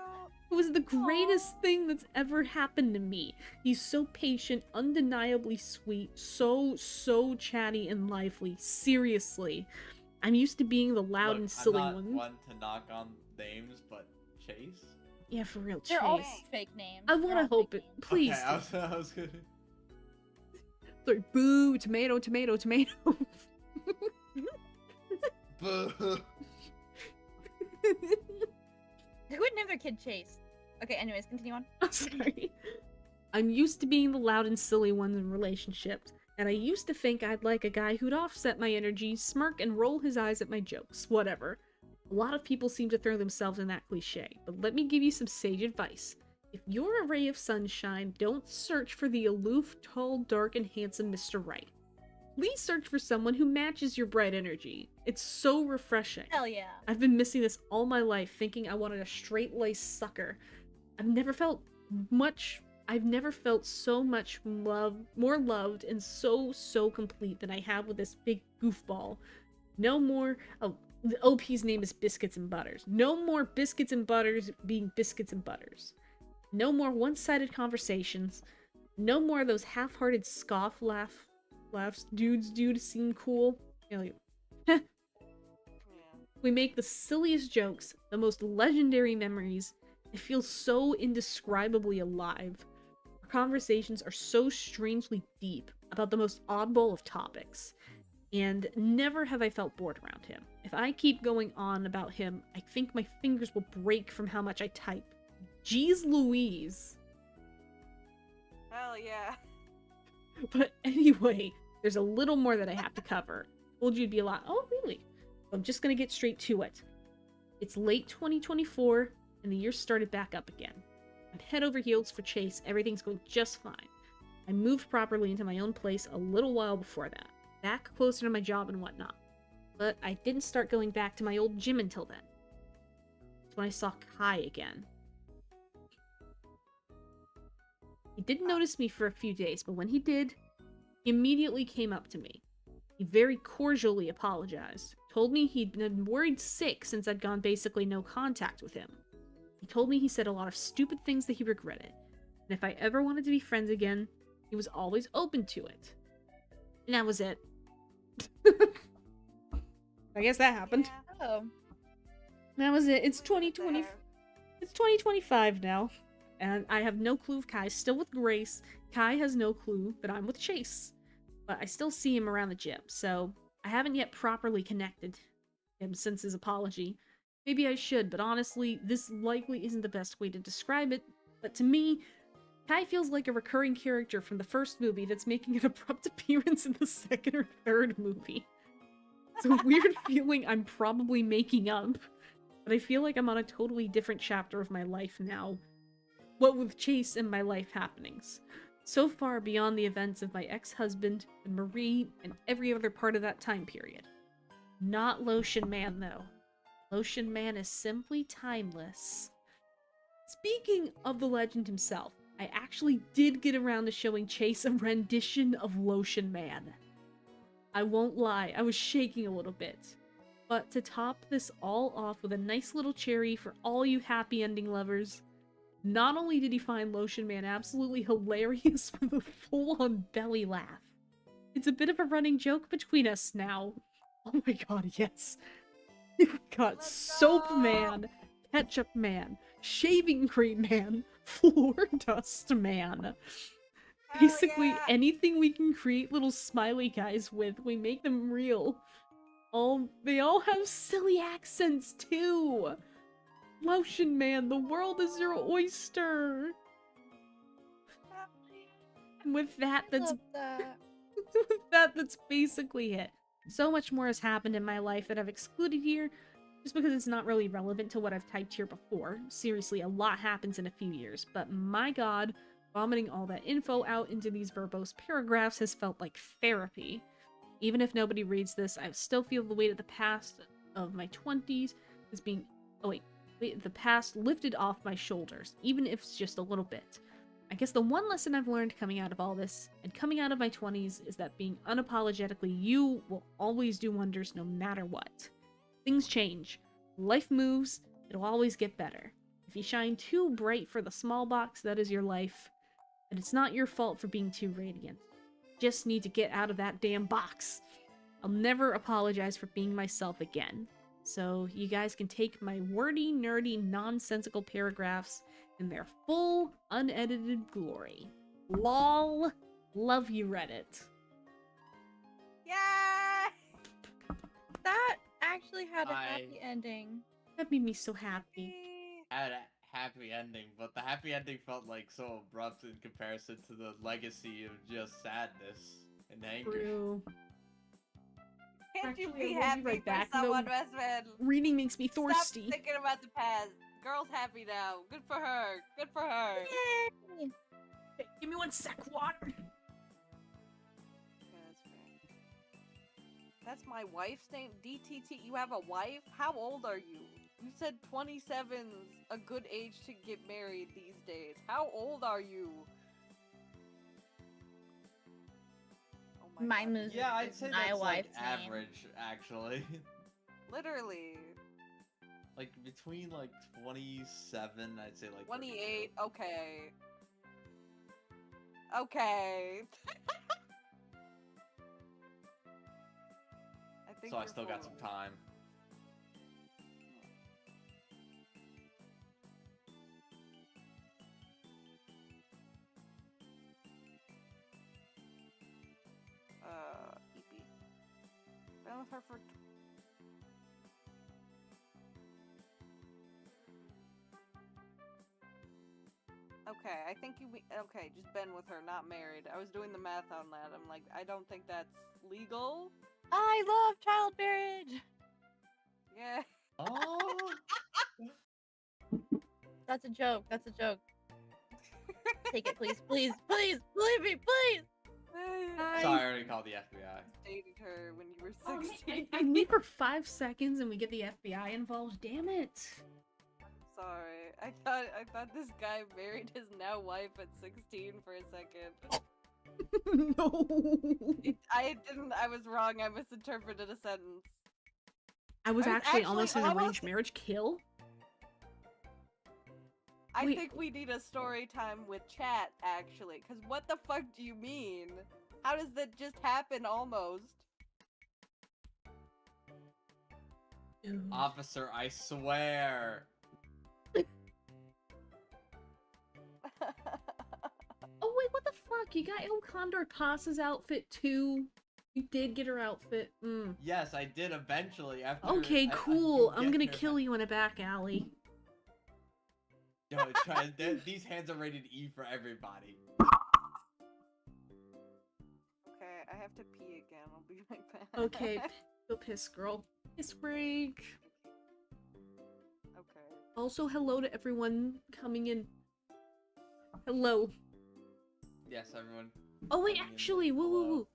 It was the greatest thing that's ever happened to me. He's so patient, undeniably sweet, so chatty and lively. Seriously. I'm used to being the loud Look, and silly I'm not one. one to knock on names, but Chase? Yeah, for real, Chase. They're all fake names. I They're want to all hope fake it. names. Please. Okay, I was gonna... Sorry, boo, tomato. Boo. Who would name their kid Chase? Okay, anyways, continue on. I'm sorry. I'm used to being the loud and silly ones in relationships, and I used to think I'd like a guy who'd offset my energy, smirk, and roll his eyes at my jokes. Whatever. A lot of people seem to throw themselves in that cliche, but let me give you some sage advice. If you're a ray of sunshine, don't search for the aloof, tall, dark, and handsome Mr. Right. Please search for someone who matches your bright energy. It's so refreshing. Hell yeah. I've been missing this all my life, thinking I wanted a straight-laced sucker. I've never felt so much more loved and so complete than I have with this big goofball. No more, the OP's name is Biscuits and Butters. No more Biscuits and Butters being Biscuits and Butters. No more one-sided conversations. No more of those half-hearted scoff laughs. Dudes do to seem cool. Yeah. We make the silliest jokes, the most legendary memories. It feels so indescribably alive. Our conversations are so strangely deep about the most oddball of topics. And never have I felt bored around him. If I keep going on about him, I think my fingers will break from how much I type. Jeez Louise. Hell yeah. But anyway, there's a little more that I have to cover. Told you it'd be a lot. Oh, really? I'm just gonna get straight to it. It's late 2024, and the year started back up again. I'm head over heels for Chase. Everything's going just fine. I moved properly into my own place a little while before that. Back closer to my job and whatnot. But I didn't start going back to my old gym until then. That's when I saw Kai again. He didn't notice me for a few days, but when he did, he immediately came up to me. He very cordially apologized, told me he'd been worried sick since I'd gone basically no contact with him. He told me he said a lot of stupid things that he regretted, and if I ever wanted to be friends again, he was always open to it. And that was it. I guess that happened. Yeah, Oh. That was it. It's leave it 2020. there. It's 2025 now, and I have no clue if Kai's still with Grace. Kai has no clue that I'm with Chase, but I still see him around the gym, so I haven't yet properly connected him since his apology. Maybe I should, but honestly, this likely isn't the best way to describe it. But to me, Kai feels like a recurring character from the first movie that's making an abrupt appearance in the second or third movie. It's a weird feeling I'm probably making up, but I feel like I'm on a totally different chapter of my life now. What with Chase and my life happenings. So far beyond the events of my ex-husband and Marie and every other part of that time period. Not Lotion Man, though. Lotion Man is simply timeless. Speaking of the legend himself, I actually did get around to showing Chase a rendition of Lotion Man. I won't lie, I was shaking a little bit. But to top this all off with a nice little cherry for all you happy ending lovers, not only did he find Lotion Man absolutely hilarious with a full-on belly laugh. It's a bit of a running joke between us now. Oh my god, yes. We've got Let's Soap go! Man, Ketchup Man, Shaving Cream Man, Floor Dust Man. Basically, yeah. anything we can create little smiley guys with, we make them real. They all have silly accents too. Lotion Man, the world is your oyster. And with that, I love that. that's basically it. So much more has happened in my life that I've excluded here, just because it's not really relevant to what I've typed here before. Seriously, a lot happens in a few years, but my god, vomiting all that info out into these verbose paragraphs has felt like therapy. Even if nobody reads this, I still feel the weight of the past of my 20s is being... Oh wait, the past lifted off my shoulders, even if it's just a little bit. I guess the one lesson I've learned coming out of all this, and coming out of my 20s, is that being unapologetically you will always do wonders no matter what. Things change. Life moves. It'll always get better. If you shine too bright for the small box that is your life, then it's not your fault for being too radiant. You just need to get out of that damn box. I'll never apologize for being myself again. So you guys can take my wordy, nerdy, nonsensical paragraphs in their full, unedited glory. LOL. Love you, Reddit. Yeah! That actually had a I- happy ending. That made me so happy. Had a happy ending, but the happy ending felt like so abrupt in comparison to the legacy of just sadness and anger. True. Can't you Actually, be I will be happy right for back, someone, though. Mesmin? Reading makes me Stop thirsty. thinking about the past. Girl's happy now. Good for her. Good for her. Yay! Hey, give me one sec, water. Yeah, that's fair. That's my wife's name? DTT, you have a wife? How old are you? You said 27's a good age to get married these days. How old are you? Oh my god. Maimu Yeah, I'd is say my that's like wife's name. average, actually. Literally. Like between like 27, I'd say like 28, okay. Okay. So I still got some time. EP. Been with her for... Okay, I think you... Okay, just been with her, not married. I was doing the math on that. I'm like, I don't think that's legal. I love child marriage. Yeah. Oh, That's a joke. That's a joke. Take it, please, please, please, believe me, please. sorry, I already called the FBI. Dated her when you were Oh, 16. I need for 5 seconds and we get the FBI involved. Damn it. Sorry. I thought this guy married his now wife at 16 for a second. No. I didn't. I was wrong. I misinterpreted a sentence. I was I was actually almost actually an almost- arranged marriage kill. I Wait. think we need a story time with chat, actually. Because what the fuck do you mean? How does that just happen almost? Dude. Officer, I swear. Oh wait, what the fuck? You got El Condor Casa's outfit too? You did get her outfit. Mm. Yes, I did eventually. After Okay, I cool. do I'm get gonna her kill you in a back alley. Yo, these hands are rated E for everybody. Okay, I have to pee again. I'll be right back. Okay, go piss, girl. Piss break. Okay. Also, hello to everyone coming in. Hello. Yes, everyone. Oh wait, coming in. actually, woo woo Hello. woo.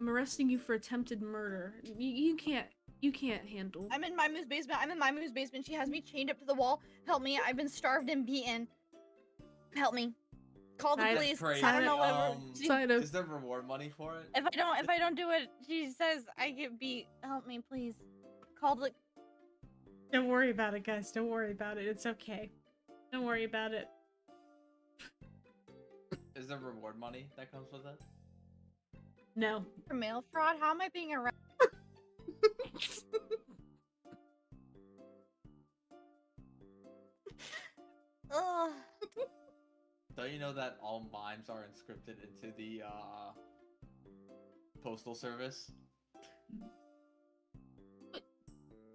I'm arresting you for attempted murder. You can't handle. I'm in Maimu's basement. I'm in Maimu's basement. She has me chained up to the wall. Help me. I've been starved and beaten. Help me. Call the Saida, police. Crazy. I don't know whatever. Saida. Is there reward money for it? If I don't do it, she says I get beat. Help me, please. Call the. Don't worry about it, guys. Don't worry about it. It's okay. Don't worry about it. Is there reward money that comes with it? No. For mail fraud? How am I being arrested? Ugh. Don't you know that all mimes are inscripted into the postal service?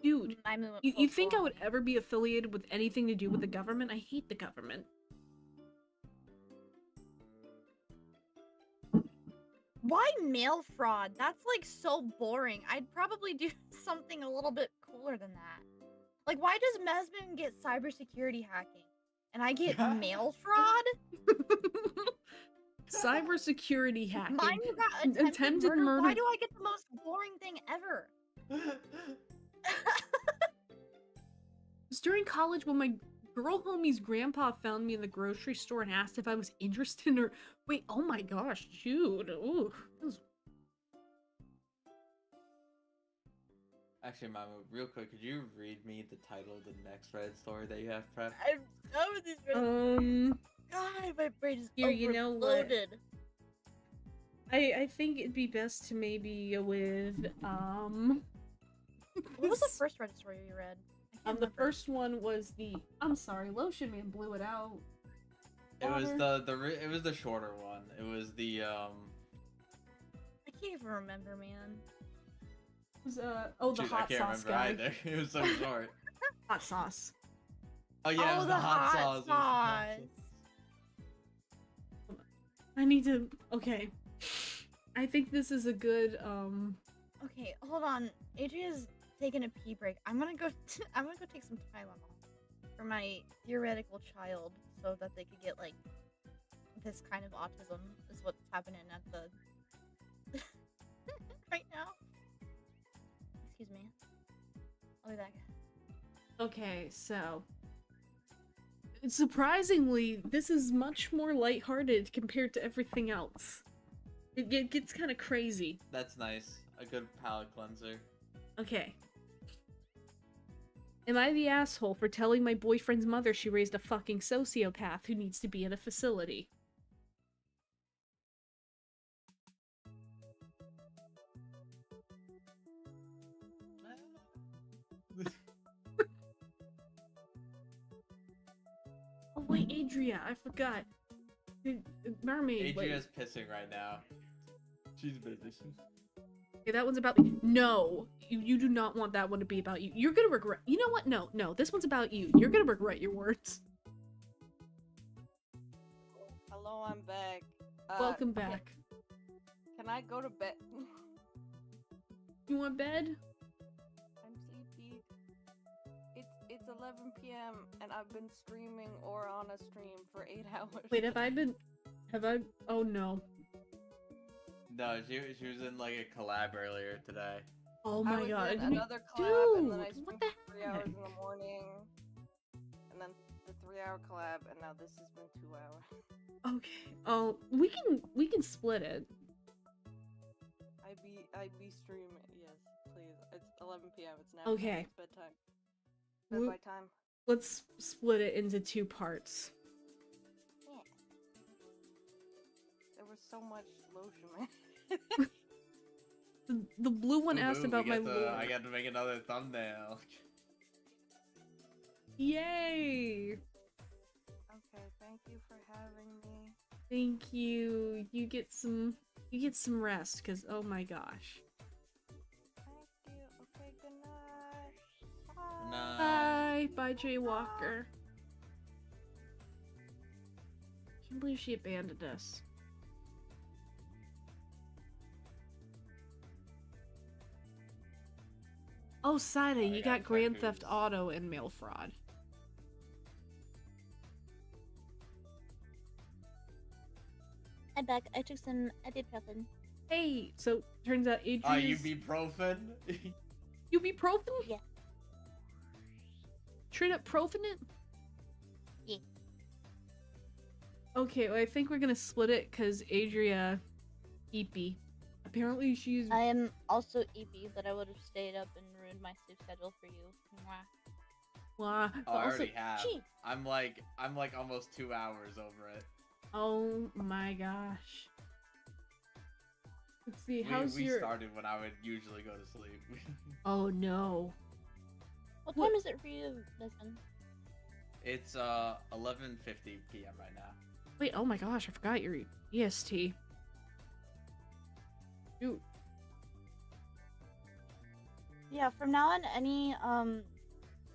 Dude, Maimu you think I would ever be affiliated with anything to do with the government? I hate the government. Why mail fraud? That's like so boring. I'd probably do something a little bit cooler than that. Like, why does Mesmin get cybersecurity hacking? And I get mail fraud? Cybersecurity hacking. Mine got attempted murder. Why do I get the most boring thing ever? It was during college when my girl homie's grandpa found me in the grocery store and asked if I was interested in her. Wait, oh my gosh, dude. Ooh, that was... Actually, Mama, real quick, could you read me the title of the next Reddit story that you have prepped? I'm done with this. God, my brain is Here, you know what? overloaded. I think it'd be best to maybe go with What was the first Reddit story you read? I can't the remember. first one was the I'm sorry, Lotion Man blew it out. It was Water. it was the shorter one. It was the I can't even remember, man. It was oh, the shoot, I hot can't sauce remember guy. either. It was so short. Hot sauce. Oh yeah, it Oh, was the hot sauce. It was the hot sauce. I need to okay. I think this is a good Okay, hold on. Adria's taking a pee break. I'm gonna go. I'm gonna go take some Tylenol for my theoretical child, so that they could get like this kind of autism. Is what's happening at the right now. Excuse me. I'll be back. Okay, so surprisingly, this is much more lighthearted compared to everything else. It gets kind of crazy. That's nice. A good palate cleanser. Okay. Am I the asshole for telling my boyfriend's mother she raised a fucking sociopath who needs to be in a facility? Oh wait, Adria, I forgot. Mermaid. wait. Adria's pissing right now. She's busy. Okay, that one's about no. You do not want that one to be about you. You're gonna regret. You know what? No. This one's about you. You're gonna regret your words. Hello, I'm back. Welcome back. Can I go to bed? You want bed? I'm sleepy. It's 11 p.m. and I've been streaming or on a stream for 8 hours. Wait, have I? Oh no. No, she was in like a collab earlier today. Oh I my was god. in another collab and then I Dude, streamed what the for 3 hours heck? in the morning. And then the 3-hour collab, and now this has been 2 hours. Okay. Oh, we can split it. I be streaming. Yes, please. It's 11 p.m. It's now. Okay. It's bedtime. We- Bedtime time. Let's split it into 2 parts. Yeah. There was so much lotion, man. The blue one Ooh, asked ooh, about my I lure. got to make another thumbnail. Yay! Okay, thank you for having me. Thank you. You get some rest, cause oh my gosh. Thank you. Okay, good night. Good Bye. night. Bye, Jay Walker. Can't believe she abandoned us. Oh, Saida, I you gotta got Grand check Theft who's- Auto and mail fraud. I'm back. I took some ibuprofen. Hey, so turns out Adria's ibuprofen? ibuprofen? Yeah. Straight up profin it? Yeah. Okay, well, I think we're gonna split it because Adria eepy. Apparently she's I am also EP, but I would have stayed up and ruined my sleep schedule for you. Mwah. blah. Oh, But I also, already have. she. I'm like almost 2 hours over it. Oh my gosh. Let's see, how's we your started when I would usually go to sleep. Oh no. What What- time is it for you, Mesmin? It's 11:50 p.m. right now. Wait, oh my gosh, I forgot your EST. Dude. Yeah, from now on, any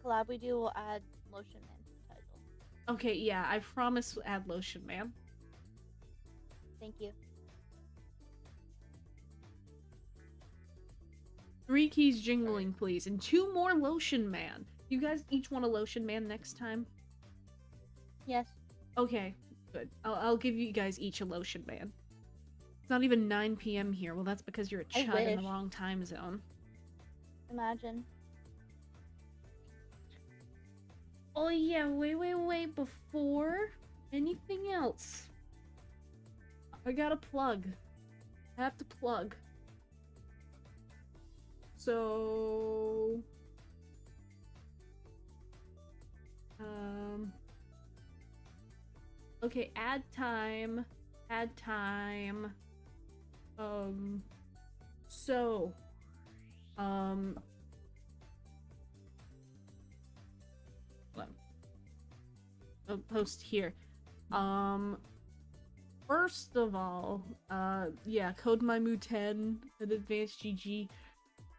collab we do will add Lotion Man to the title. Okay, yeah, I promise we'll add Lotion Man. Thank you. 3 keys jingling, please, and 2 more Lotion Man. You guys each want a Lotion Man next time? Yes. Okay, good. I'll give you guys each a Lotion Man. It's not even 9 p.m. here. Well, that's because you're a I chud in the wish. wrong time zone. Imagine. Oh yeah, wait, before anything else. I gotta plug. I have to plug. So... Okay, add time. So... Hold on. I'll post here. First of all, yeah, code Maimu 10 and advanced GG.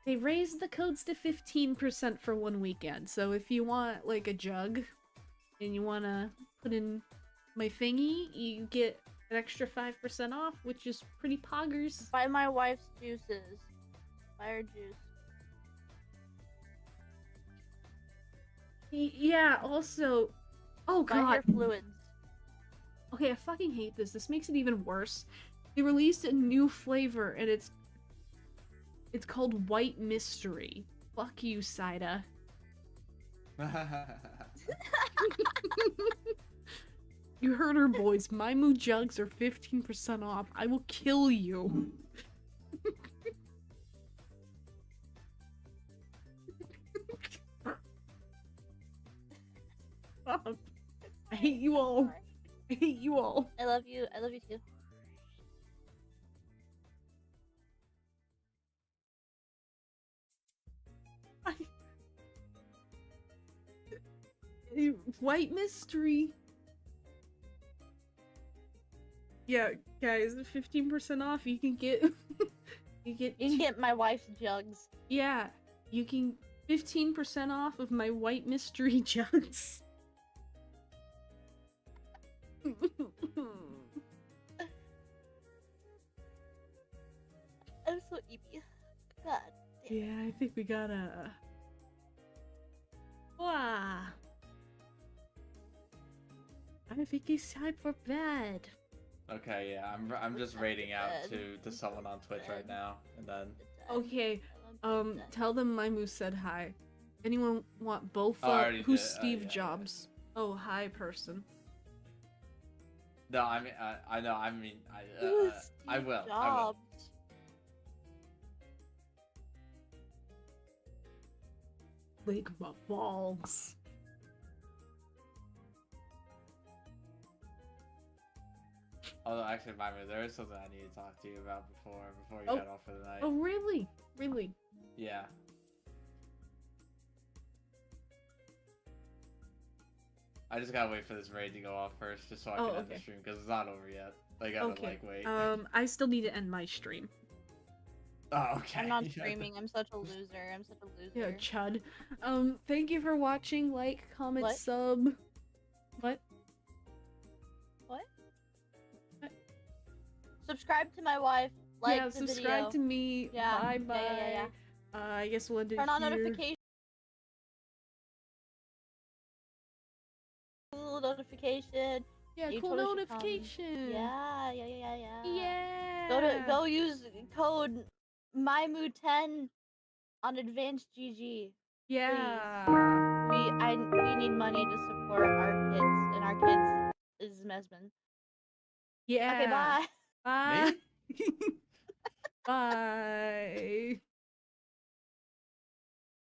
They raised the codes to 15% for 1 weekend. So if you want like a jug and you want to put in my thingy, you get an extra 5% off, which is pretty poggers. Buy my wife's juices. Buy her juice. Yeah, also, oh Buy god. her fluids. Okay, I fucking hate this. This makes it even worse. They released a new flavor and it's called White Mystery. Fuck you, Saida. You heard her, boys. Maimu jugs are 15% off. I will kill you. Stop. I hate you all. I hate you all. I love you. I love you too. White Mystery. Yeah, guys, 15% off. You can get you get You can get my wife's jugs. yeah, you can 15% off of my White Mystery jugs. I'm so eepy. God. Damn. Yeah, I think we gotta. Wow. I think it's time for bed. Okay, yeah, I'm just raiding out to someone on Twitch right now, and then Okay, tell them Maimu said hi. Anyone want both Oh, I already who's did. Steve Yeah, Jobs? Oh, hi, person. No, I mean, I know. I mean, Who's I Steve will. I will. Jobs? Lick my balls. Although, actually, Maimu, there is something I need to talk to you about before you Oh. head off for the night. Oh, really? Really? Yeah. I just gotta wait for this raid to go off first, just so I Oh, can end the okay. stream, because it's not over yet. I gotta, Okay. like, wait. I still need to end my stream. Oh, okay. I'm not streaming. I'm such a loser. I'm such a loser. Yeah, chud. Thank you for watching. Like, comment, What? sub. What? What? What? Subscribe to my wife. Like yeah, the subscribe video. to me. Yeah. Bye bye. Yeah. I guess we'll end it Turn on here. notifications. Cool notification. Yeah, You cool totally should come. notification. Yeah. Yeah. Go use code Maimu10 on Advanced GG. Yeah. We need money to support our kids, and our kids is Mesmin. Yeah. Okay, bye. Bye. Bye.